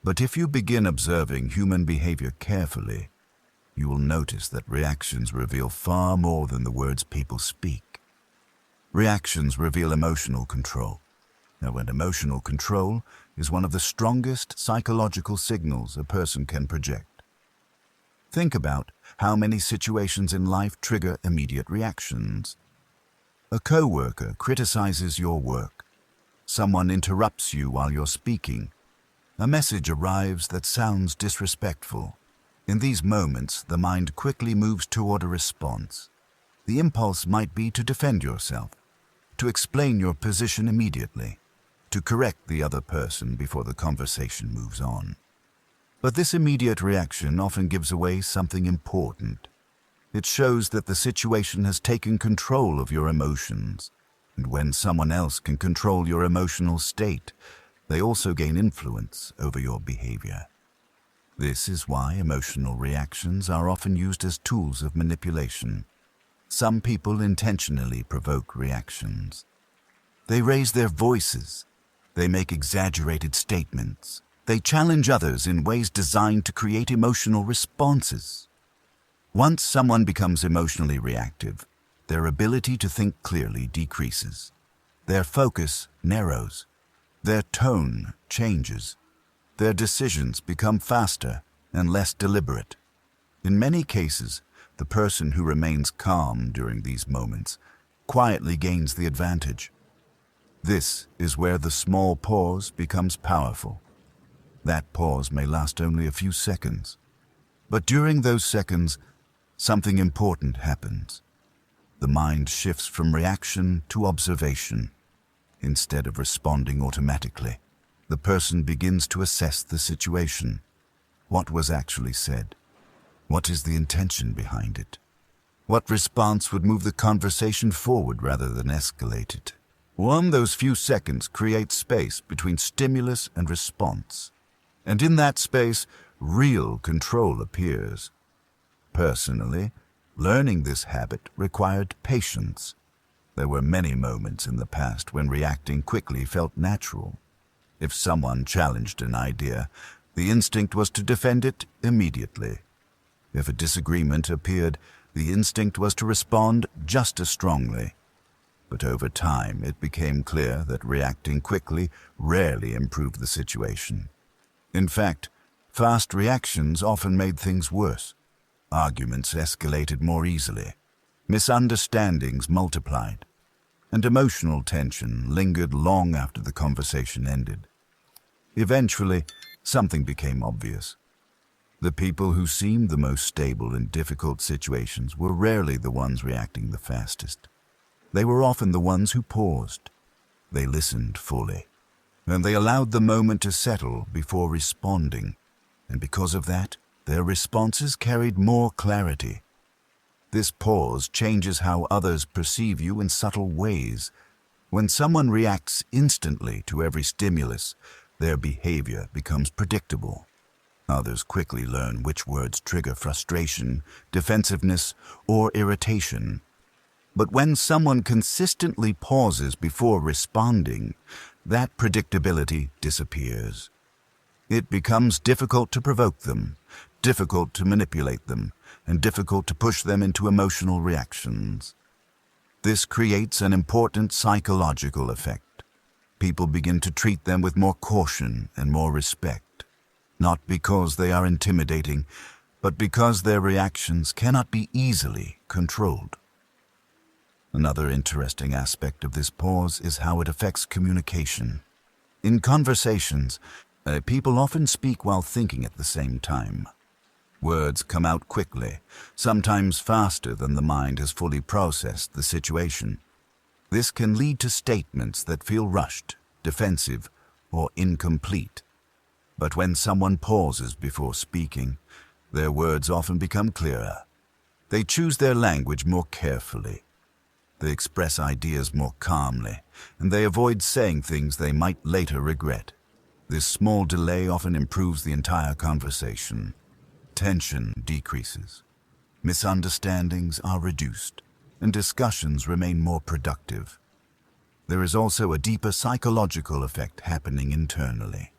Speaker 1: But if you begin observing human behavior carefully, you will notice that reactions reveal far more than the words people speak. Reactions reveal emotional control. Now, and emotional control is one of the strongest psychological signals a person can project. Think about how many situations in life trigger immediate reactions. A coworker criticizes your work. Someone interrupts you while you're speaking. A message arrives that sounds disrespectful. In these moments, the mind quickly moves toward a response. The impulse might be to defend yourself, to explain your position immediately, to correct the other person before the conversation moves on. But this immediate reaction often gives away something important. It shows that the situation has taken control of your emotions. And when someone else can control your emotional state, they also gain influence over your behavior. This is why emotional reactions are often used as tools of manipulation. Some people intentionally provoke reactions. They raise their voices. They make exaggerated statements. They challenge others in ways designed to create emotional responses. Once someone becomes emotionally reactive, their ability to think clearly decreases. their focus narrows, their tone changes, their decisions become faster and less deliberate. In many cases, the person who remains calm during these moments quietly gains the advantage. This is where the small pause becomes powerful. That pause may last only a few seconds, but during those seconds, something important happens. The mind shifts from reaction to observation. Instead of responding automatically, the person begins to assess the situation. What was actually said? What is the intention behind it? What response would move the conversation forward rather than escalate it? Those few seconds create space between stimulus and response. And in that space, real control appears. Personally, learning this habit required patience. There were many moments in the past when reacting quickly felt natural. If someone challenged an idea, the instinct was to defend it immediately. If a disagreement appeared, the instinct was to respond just as strongly. But over time, it became clear that reacting quickly rarely improved the situation. In fact, fast reactions often made things worse. Arguments escalated more easily. Misunderstandings multiplied, and emotional tension lingered long after the conversation ended. Eventually, something became obvious. The people who seemed the most stable in difficult situations were rarely the ones reacting the fastest. They were often the ones who paused. They listened fully, and they allowed the moment to settle before responding, and because of that, their responses carried more clarity. This pause changes how others perceive you in subtle ways. When someone reacts instantly to every stimulus, their behavior becomes predictable. Others quickly learn which words trigger frustration, defensiveness, or irritation. But when someone consistently pauses before responding, that predictability disappears. It becomes difficult to provoke them, difficult to manipulate them, and difficult to push them into emotional reactions. This creates an important psychological effect. People begin to treat them with more caution and more respect, not because they are intimidating, but because their reactions cannot be easily controlled. Another interesting aspect of this pause is how it affects communication. In conversations, people often speak while thinking at the same time. Words come out quickly, sometimes faster than the mind has fully processed the situation. This can lead to statements that feel rushed, defensive, or incomplete. But when someone pauses before speaking, their words often become clearer. They choose their language more carefully. They express ideas more calmly, and they avoid saying things they might later regret. This small delay often improves the entire conversation. Tension decreases. Misunderstandings are reduced, and discussions remain more productive. There is also a deeper psychological effect happening internally.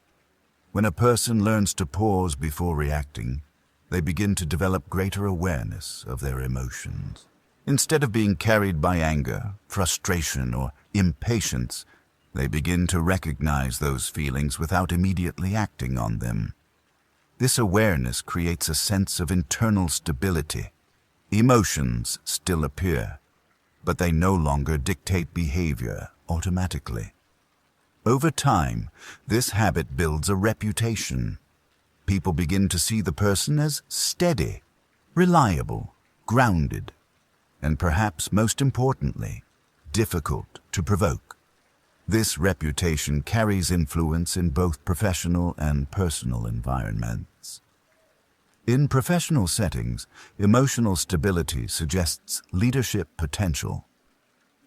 Speaker 1: When a person learns to pause before reacting, they begin to develop greater awareness of their emotions. Instead of being carried by anger, frustration, or impatience, they begin to recognize those feelings without immediately acting on them. This awareness creates a sense of internal stability. Emotions still appear, but they no longer dictate behavior automatically. Over time, this habit builds a reputation. People begin to see the person as steady, reliable, grounded, and perhaps most importantly, difficult to provoke. This reputation carries influence in both professional and personal environments. In professional settings, emotional stability suggests leadership potential.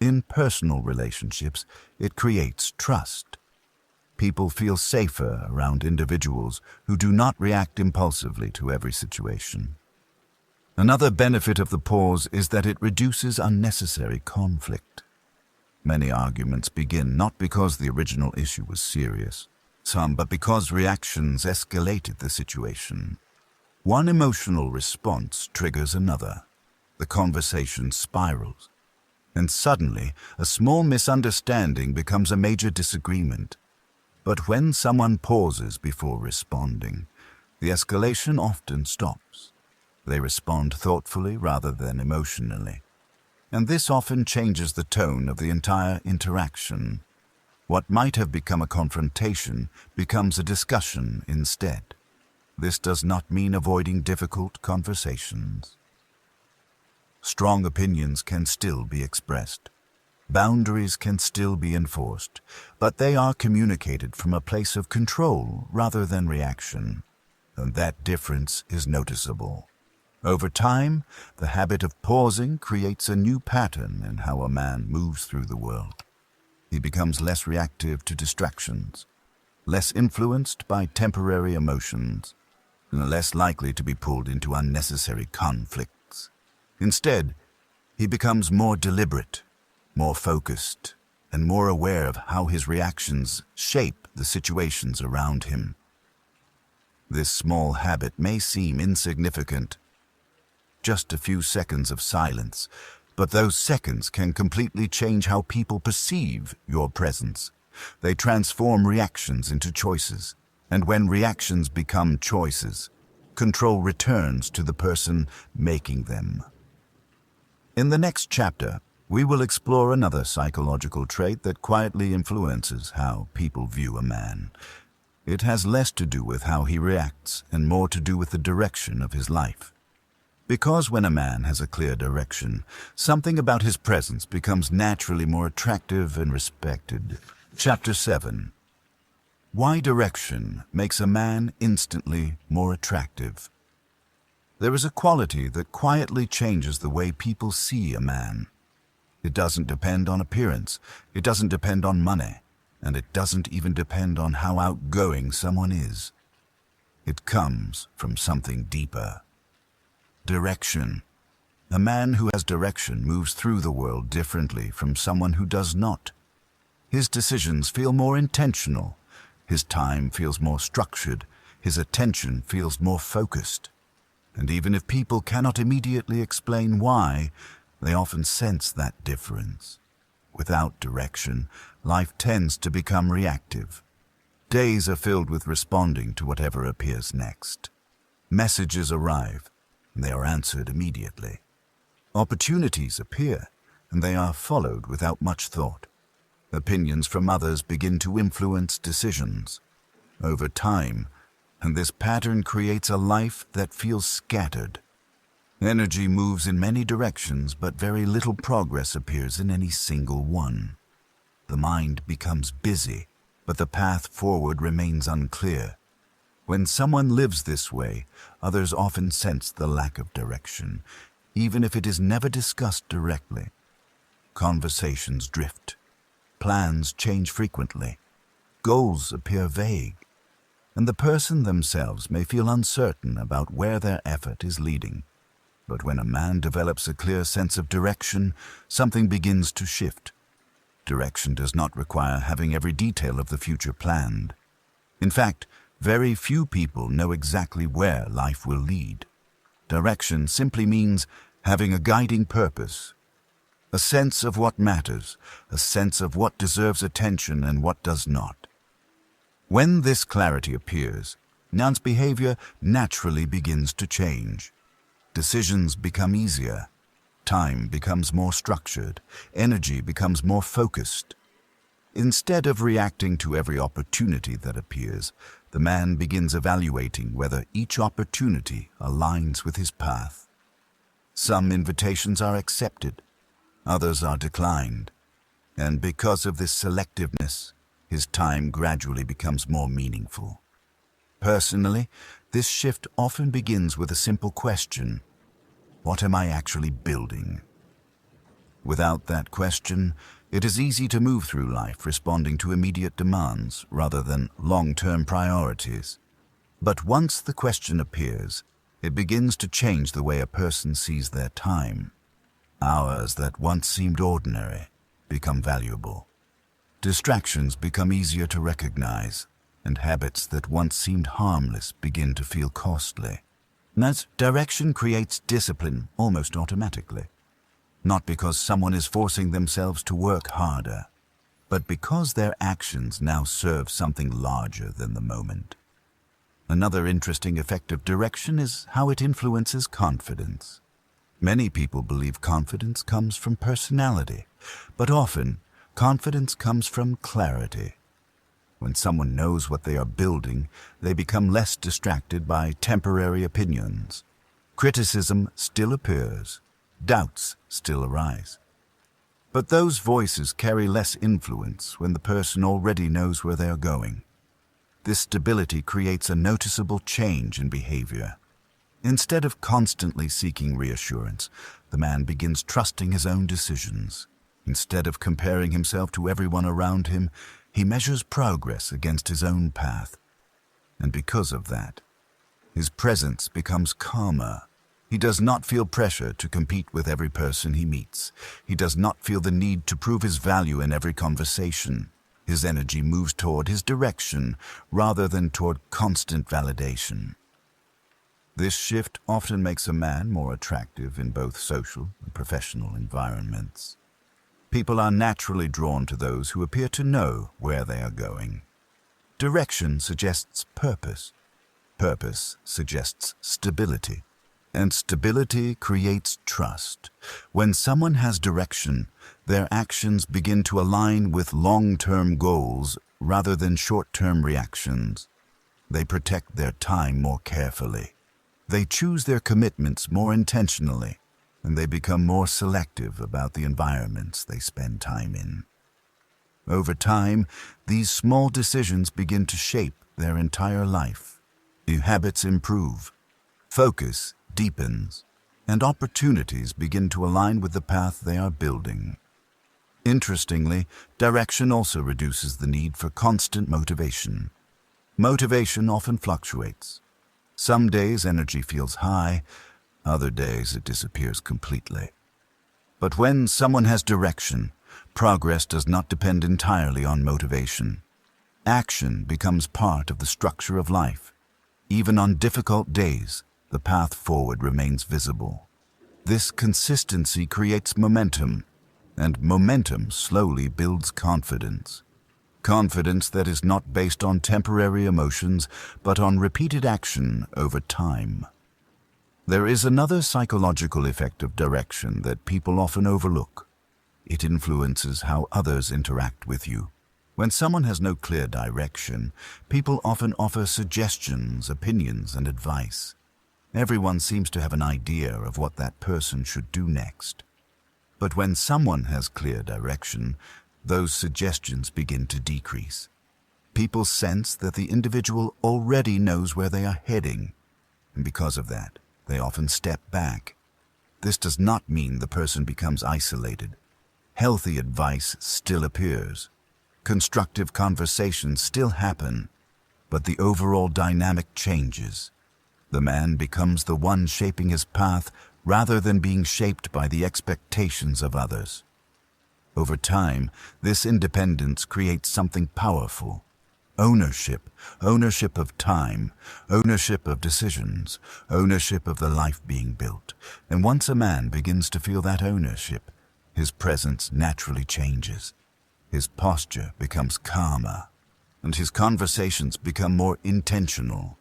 Speaker 1: In personal relationships, it creates trust. People feel safer around individuals who do not react impulsively to every situation. Another benefit of the pause is that it reduces unnecessary conflict. Many arguments begin not because the original issue was serious, but because reactions escalated the situation. One emotional response triggers another. The conversation spirals. And suddenly, a small misunderstanding becomes a major disagreement. But when someone pauses before responding, the escalation often stops. They respond thoughtfully rather than emotionally. And this often changes the tone of the entire interaction. What might have become a confrontation becomes a discussion instead. This does not mean avoiding difficult conversations. Strong opinions can still be expressed. Boundaries can still be enforced, but they are communicated from a place of control rather than reaction. And that difference is noticeable. Over time, the habit of pausing creates a new pattern in how a man moves through the world. He becomes less reactive to distractions, less influenced by temporary emotions, and less likely to be pulled into unnecessary conflicts. Instead, he becomes more deliberate, more focused, and more aware of how his reactions shape the situations around him. This small habit may seem insignificant, just a few seconds of silence, but those seconds can completely change how people perceive your presence. They transform reactions into choices, and when reactions become choices, control returns to the person making them. In the next chapter, we will explore another psychological trait that quietly influences how people view a man. It has less to do with how he reacts and more to do with the direction of his life. Because when a man has a clear direction, something about his presence becomes naturally more attractive and respected. Chapter 7. Why direction makes a man instantly more attractive. There is a quality that quietly changes the way people see a man. It doesn't depend on appearance, it doesn't depend on money, and it doesn't even depend on how outgoing someone is. It comes from something deeper. Direction. A man who has direction moves through the world differently from someone who does not. His decisions feel more intentional, his time feels more structured, his attention feels more focused. And even if people cannot immediately explain why, they often sense that difference. Without direction, life tends to become reactive. Days are filled with responding to whatever appears next. Messages arrive, and they are answered immediately. Opportunities appear, and they are followed without much thought. Opinions from others begin to influence decisions. Over time, and this pattern creates a life that feels scattered. Energy moves in many directions, but very little progress appears in any single one. The mind becomes busy, but the path forward remains unclear. When someone lives this way, others often sense the lack of direction, even if it is never discussed directly. Conversations drift. Plans change frequently. Goals appear vague. And the person themselves may feel uncertain about where their effort is leading. But when a man develops a clear sense of direction, something begins to shift. Direction does not require having every detail of the future planned. In fact, very few people know exactly where life will lead. Direction simply means having a guiding purpose, a sense of what matters, a sense of what deserves attention and what does not. When this clarity appears, one's behavior naturally begins to change. Decisions become easier, time becomes more structured, energy becomes more focused. Instead of reacting to every opportunity that appears, the man begins evaluating whether each opportunity aligns with his path. Some invitations are accepted, others are declined, and because of this selectiveness, his time gradually becomes more meaningful. Personally, this shift often begins with a simple question: what am I actually building? Without that question, it is easy to move through life responding to immediate demands rather than long-term priorities. But once the question appears, it begins to change the way a person sees their time. Hours that once seemed ordinary become valuable. Distractions become easier to recognize, and habits that once seemed harmless begin to feel costly. As direction creates discipline almost automatically. not because someone is forcing themselves to work harder, but because their actions now serve something larger than the moment. Another interesting effect of direction is how it influences confidence. Many people believe confidence comes from personality, but often confidence comes from clarity. When someone knows what they are building, they become less distracted by temporary opinions. Criticism still appears, doubts still arise. But those voices carry less influence when the person already knows where they are going. This stability creates a noticeable change in behavior. Instead of constantly seeking reassurance, the man begins trusting his own decisions. Instead of comparing himself to everyone around him, he measures progress against his own path. And because of that, his presence becomes calmer. He does not feel pressure to compete with every person he meets. He does not feel the need to prove his value in every conversation. His energy moves toward his direction rather than toward constant validation. This shift often makes a man more attractive in both social and professional environments. People are naturally drawn to those who appear to know where they are going. Direction suggests purpose. Purpose suggests stability. And stability creates trust. When someone has direction, their actions begin to align with long-term goals rather than short-term reactions. They protect their time more carefully. They choose their commitments more intentionally, and they become more selective about the environments they spend time in. Over time, these small decisions begin to shape their entire life. New habits improve. Focus deepens, and opportunities begin to align with the path they are building. Interestingly, direction also reduces the need for constant motivation. Motivation often fluctuates. Some days energy feels high, other days it disappears completely. But when someone has direction, progress does not depend entirely on motivation. Action becomes part of the structure of life. Even on difficult days, the path forward remains visible. This consistency creates momentum, and momentum slowly builds confidence. Confidence that is not based on temporary emotions, but on repeated action over time. There is another psychological effect of direction that people often overlook. It influences how others interact with you. When someone has no clear direction, people often offer suggestions, opinions, and advice. Everyone seems to have an idea of what that person should do next. But when someone has clear direction, those suggestions begin to decrease. People sense that the individual already knows where they are heading, and because of that, they often step back. This does not mean the person becomes isolated. Healthy advice still appears. Constructive conversations still happen, but the overall dynamic changes. The man becomes the one shaping his path rather than being shaped by the expectations of others. Over time, this independence creates something powerful. Ownership of time, ownership of decisions, ownership of the life being built. And once a man begins to feel that ownership, his presence naturally changes. His posture becomes calmer, and his conversations become more intentional.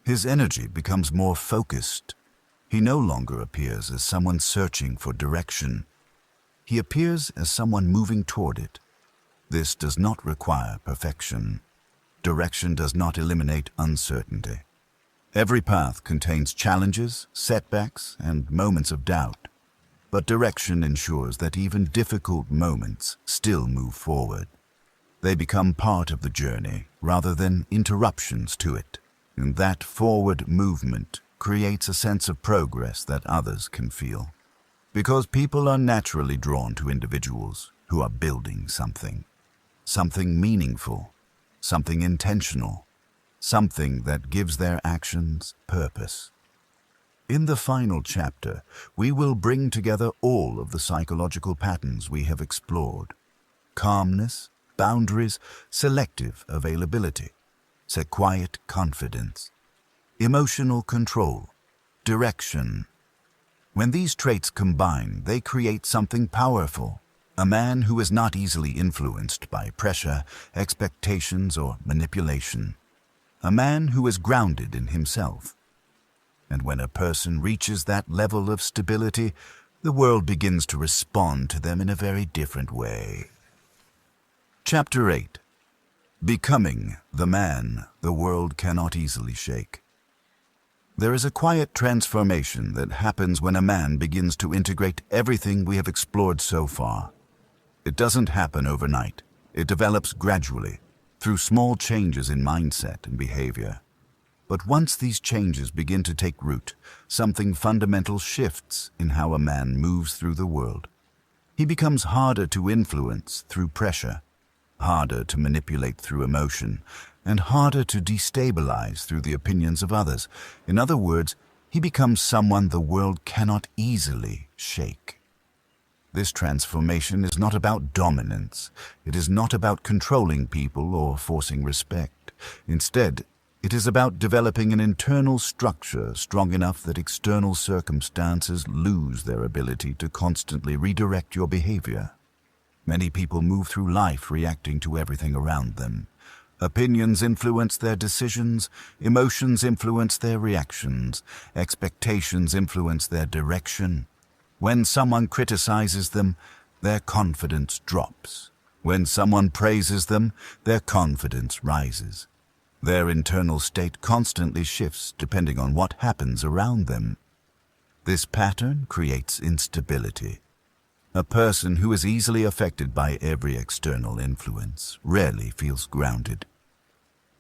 Speaker 1: His energy becomes more focused. He no longer appears as someone searching for direction. He appears as someone moving toward it. This does not require perfection. Direction does not eliminate uncertainty. Every path contains challenges, setbacks, and moments of doubt. But direction ensures that even difficult moments still move forward. They become part of the journey rather than interruptions to it. And that forward movement creates a sense of progress that others can feel. Because people are naturally drawn to individuals who are building something meaningful, something intentional, something that gives their actions purpose. In the final chapter, we will bring together all of the psychological patterns we have explored: calmness, boundaries, selective availability, quiet confidence, emotional control, direction, When these traits combine, they create something powerful. A man who is not easily influenced by pressure, expectations, or manipulation. A man who is grounded in himself. And when a person reaches that level of stability, the world begins to respond to them in a very different way. Chapter 8. Becoming the man the world cannot easily shake. There is a quiet transformation that happens when a man begins to integrate everything we have explored so far. It doesn't happen overnight. It develops gradually, through small changes in mindset and behavior. But once these changes begin to take root, something fundamental shifts in how a man moves through the world. He becomes harder to influence through pressure, harder to manipulate through emotion, and harder to destabilize through the opinions of others. In other words, he becomes someone the world cannot easily shake. This transformation is not about dominance. It is not about controlling people or forcing respect. Instead, it is about developing an internal structure strong enough that external circumstances lose their ability to constantly redirect your behavior. Many people move through life reacting to everything around them. Opinions influence their decisions, emotions influence their reactions, expectations influence their direction. When someone criticizes them, their confidence drops. When someone praises them, their confidence rises. Their internal state constantly shifts depending on what happens around them. This pattern creates instability. A person who is easily affected by every external influence rarely feels grounded.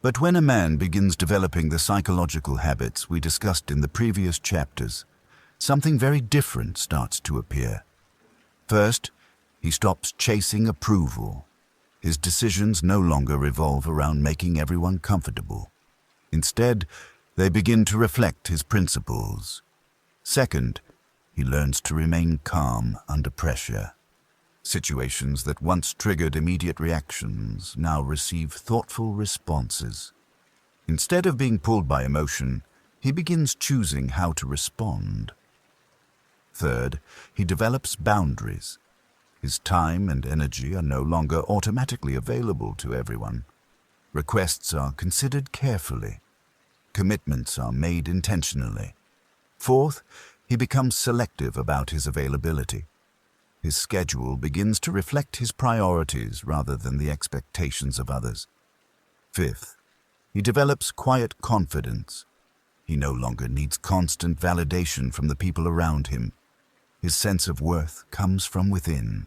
Speaker 1: But when a man begins developing the psychological habits we discussed in the previous chapters, something very different starts to appear. First, he stops chasing approval. His decisions no longer revolve around making everyone comfortable. Instead, they begin to reflect his principles. Second, he learns to remain calm under pressure. Situations that once triggered immediate reactions now receive thoughtful responses. Instead of being pulled by emotion, he begins choosing how to respond. Third, he develops boundaries. His time and energy are no longer automatically available to everyone. Requests are considered carefully. Commitments are made intentionally. Fourth, he becomes selective about his availability. His schedule begins to reflect his priorities rather than the expectations of others. Fifth, he develops quiet confidence. He no longer needs constant validation from the people around him. His sense of worth comes from within.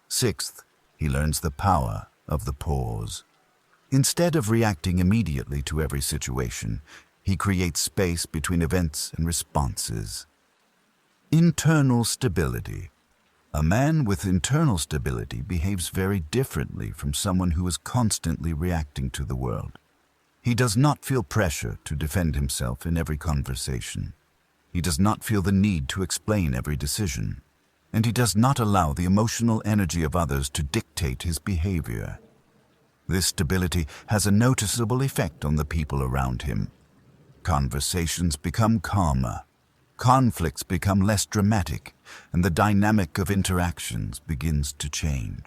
Speaker 1: Sixth, he learns the power of the pause. Instead of reacting immediately to every situation, he creates space between events and responses. Internal stability. A man with internal stability behaves very differently from someone who is constantly reacting to the world. He does not feel pressure to defend himself in every conversation. He does not feel the need to explain every decision, and he does not allow the emotional energy of others to dictate his behavior. This stability has a noticeable effect on the people around him. Conversations become calmer, conflicts become less dramatic, and the dynamic of interactions begins to change.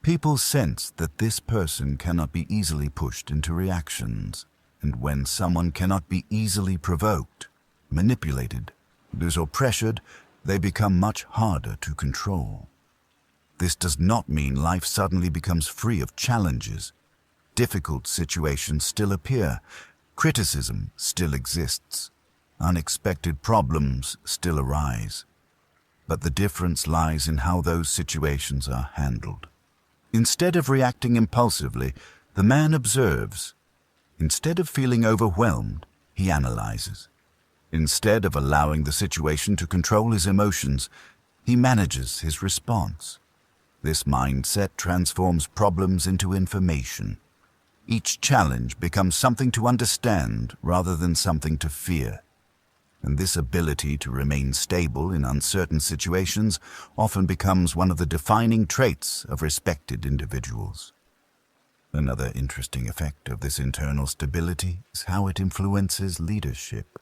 Speaker 1: People sense that this person cannot be easily pushed into reactions, and when someone cannot be easily provoked, manipulated, or pressured, they become much harder to control. This does not mean life suddenly becomes free of challenges. Difficult situations still appear, criticism still exists, unexpected problems still arise. But the difference lies in how those situations are handled. Instead of reacting impulsively, the man observes. Instead of feeling overwhelmed, he analyzes. Instead of allowing the situation to control his emotions, he manages his response. This mindset transforms problems into information. Each challenge becomes something to understand rather than something to fear. And this ability to remain stable in uncertain situations often becomes one of the defining traits of respected individuals. Another interesting effect of this internal stability is how it influences leadership.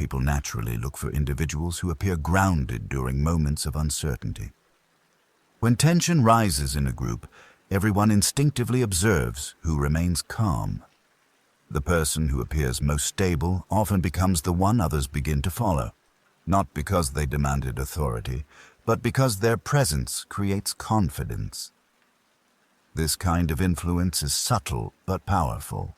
Speaker 1: people naturally look for individuals who appear grounded during moments of uncertainty. When tension rises in a group, everyone instinctively observes who remains calm. The person who appears most stable often becomes the one others begin to follow, not because they demanded authority, but because their presence creates confidence. This kind of influence is subtle but powerful.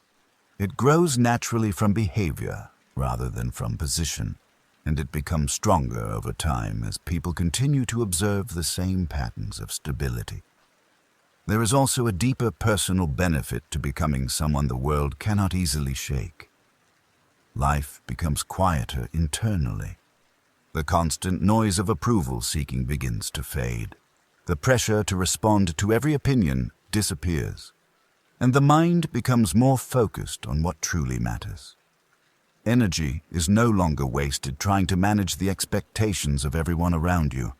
Speaker 1: It grows naturally from behavior rather than from position, and it becomes stronger over time as people continue to observe the same patterns of stability. There is also a deeper personal benefit to becoming someone the world cannot easily shake. Life becomes quieter internally. The constant noise of approval seeking begins to fade. The pressure to respond to every opinion disappears, and the mind becomes more focused on what truly matters. Energy is no longer wasted trying to manage the expectations of everyone around you.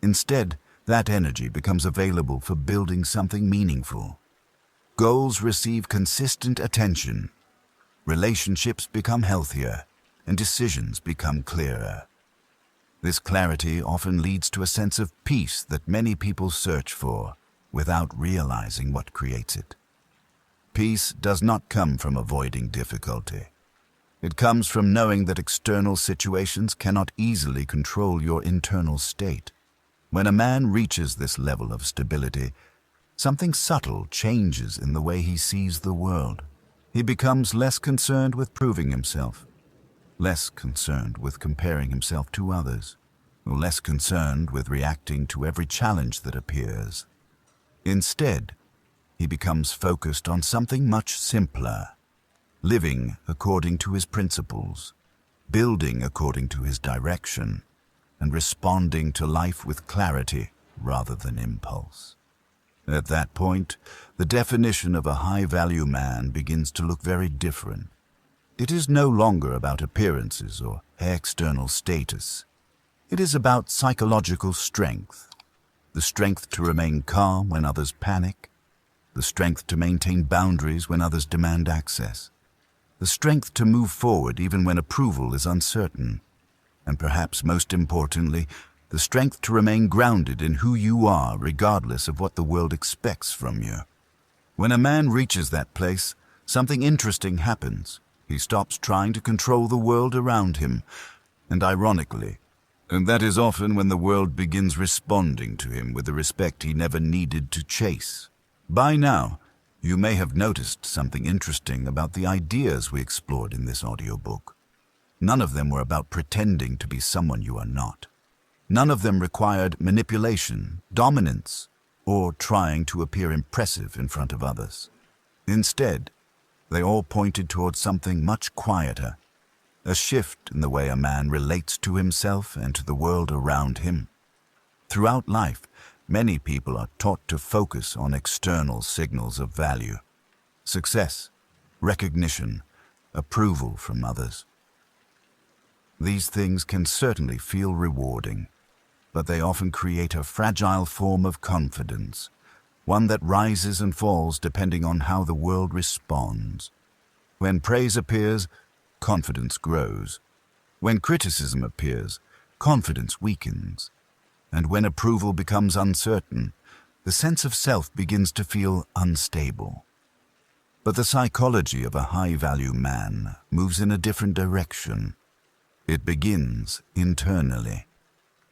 Speaker 1: Instead, that energy becomes available for building something meaningful. Goals receive consistent attention, relationships become healthier, and decisions become clearer. This clarity often leads to a sense of peace that many people search for without realizing what creates it. Peace does not come from avoiding difficulty. It comes from knowing that external situations cannot easily control your internal state. When a man reaches this level of stability, something subtle changes in the way he sees the world. He becomes less concerned with proving himself, less concerned with comparing himself to others, or less concerned with reacting to every challenge that appears. Instead, he becomes focused on something much simpler, living according to his principles, building according to his direction, and responding to life with clarity rather than impulse. At that point, the definition of a high-value man begins to look very different. It is no longer about appearances or external status. It is about psychological strength, the strength to remain calm when others panic, the strength to maintain boundaries when others demand access, the strength to move forward even when approval is uncertain, and perhaps most importantly, the strength to remain grounded in who you are regardless of what the world expects from you. When a man reaches that place, something interesting happens. He stops trying to control the world around him, and ironically, and that is often when the world begins responding to him with the respect he never needed to chase. By now, you may have noticed something interesting about the ideas we explored in this audiobook. None of them were about pretending to be someone you are not. None of them required manipulation, dominance, or trying to appear impressive in front of others. Instead, they all pointed towards something much quieter, a shift in the way a man relates to himself and to the world around him. Throughout life, many people are taught to focus on external signals of value: success, recognition, approval from others. These things can certainly feel rewarding, but they often create a fragile form of confidence, one that rises and falls depending on how the world responds. When praise appears, confidence grows. When criticism appears, confidence weakens. And when approval becomes uncertain, the sense of self begins to feel unstable. But the psychology of a high-value man moves in a different direction. It begins internally.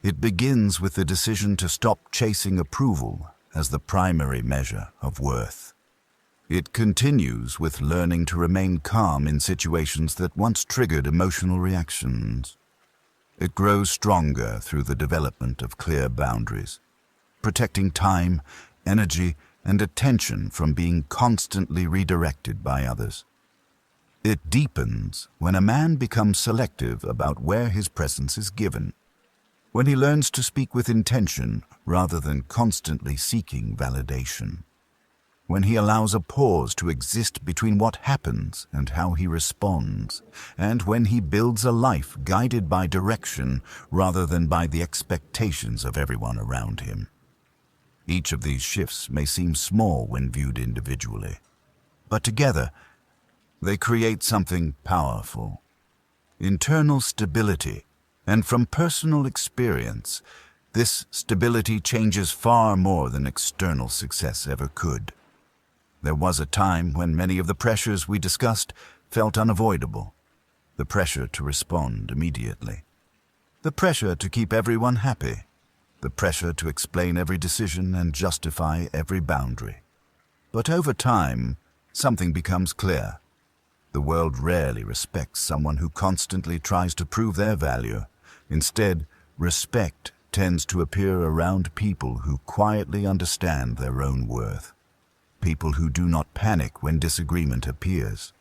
Speaker 1: It begins with the decision to stop chasing approval as the primary measure of worth. It continues with learning to remain calm in situations that once triggered emotional reactions. It grows stronger through the development of clear boundaries, protecting time, energy, and attention from being constantly redirected by others. It deepens when a man becomes selective about where his presence is given, when he learns to speak with intention rather than constantly seeking validation, when he allows a pause to exist between what happens and how he responds, and when he builds a life guided by direction rather than by the expectations of everyone around him. Each of these shifts may seem small when viewed individually, but together they create something powerful. internal stability, and from personal experience, this stability changes far more than external success ever could. There was a time when many of the pressures we discussed felt unavoidable. The pressure to respond immediately. The pressure to keep everyone happy. The pressure to explain every decision and justify every boundary. But over time, something becomes clear. The world rarely respects someone who constantly tries to prove their value. Instead, respect tends to appear around people who quietly understand their own worth. People who do not panic when disagreement appears.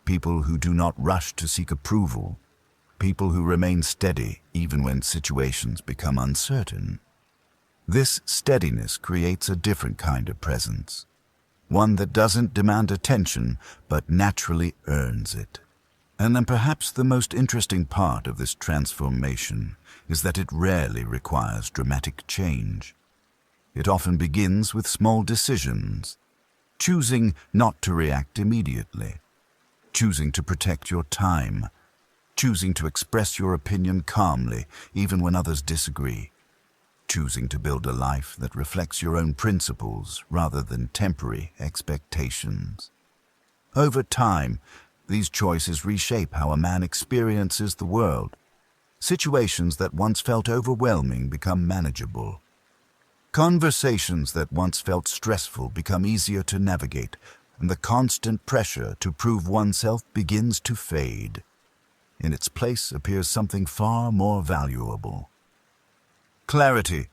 Speaker 1: People who do not rush to seek approval. People who remain steady even when situations become uncertain. This steadiness creates a different kind of presence. One that doesn't demand attention, but naturally earns it. And then perhaps the most interesting part of this transformation is that it rarely requires dramatic change. It often begins with small decisions, choosing not to react immediately, choosing to protect your time, choosing to express your opinion calmly even when others disagree, choosing to build a life that reflects your own principles rather than temporary expectations. Over time, these choices reshape how a man experiences the world. Situations that once felt overwhelming become manageable. Conversations that once felt stressful become easier to navigate, and the constant pressure to prove oneself begins to fade. In its place appears something far more valuable. Clarity.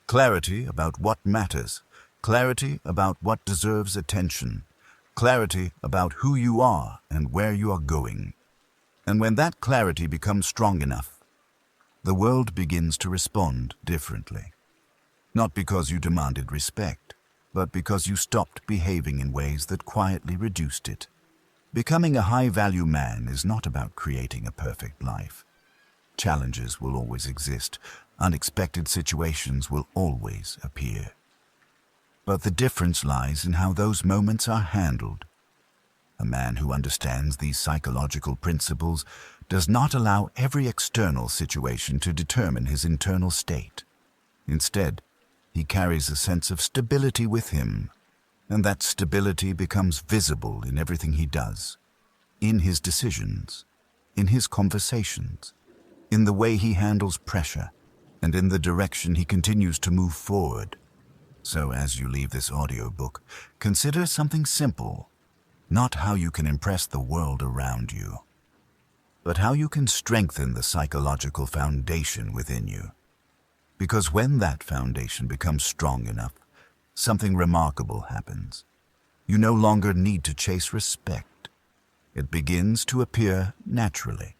Speaker 1: Clarity about what matters. Clarity about what deserves attention. Clarity about who you are and where you are going. And when that clarity becomes strong enough, the world begins to respond differently. Not because you demanded respect, but because you stopped behaving in ways that quietly reduced it. Becoming a high-value man is not about creating a perfect life. Challenges will always exist. Unexpected situations will always appear. But the difference lies in how those moments are handled. A man who understands these psychological principles does not allow every external situation to determine his internal state. Instead, he carries a sense of stability with him, and that stability becomes visible in everything he does, in his decisions, in his conversations, in the way he handles pressure, and in the direction he continues to move forward. So as you leave this audiobook, consider something simple, not how you can impress the world around you, but how you can strengthen the psychological foundation within you. Because when that foundation becomes strong enough, something remarkable happens. You no longer need to chase respect. It begins to appear naturally.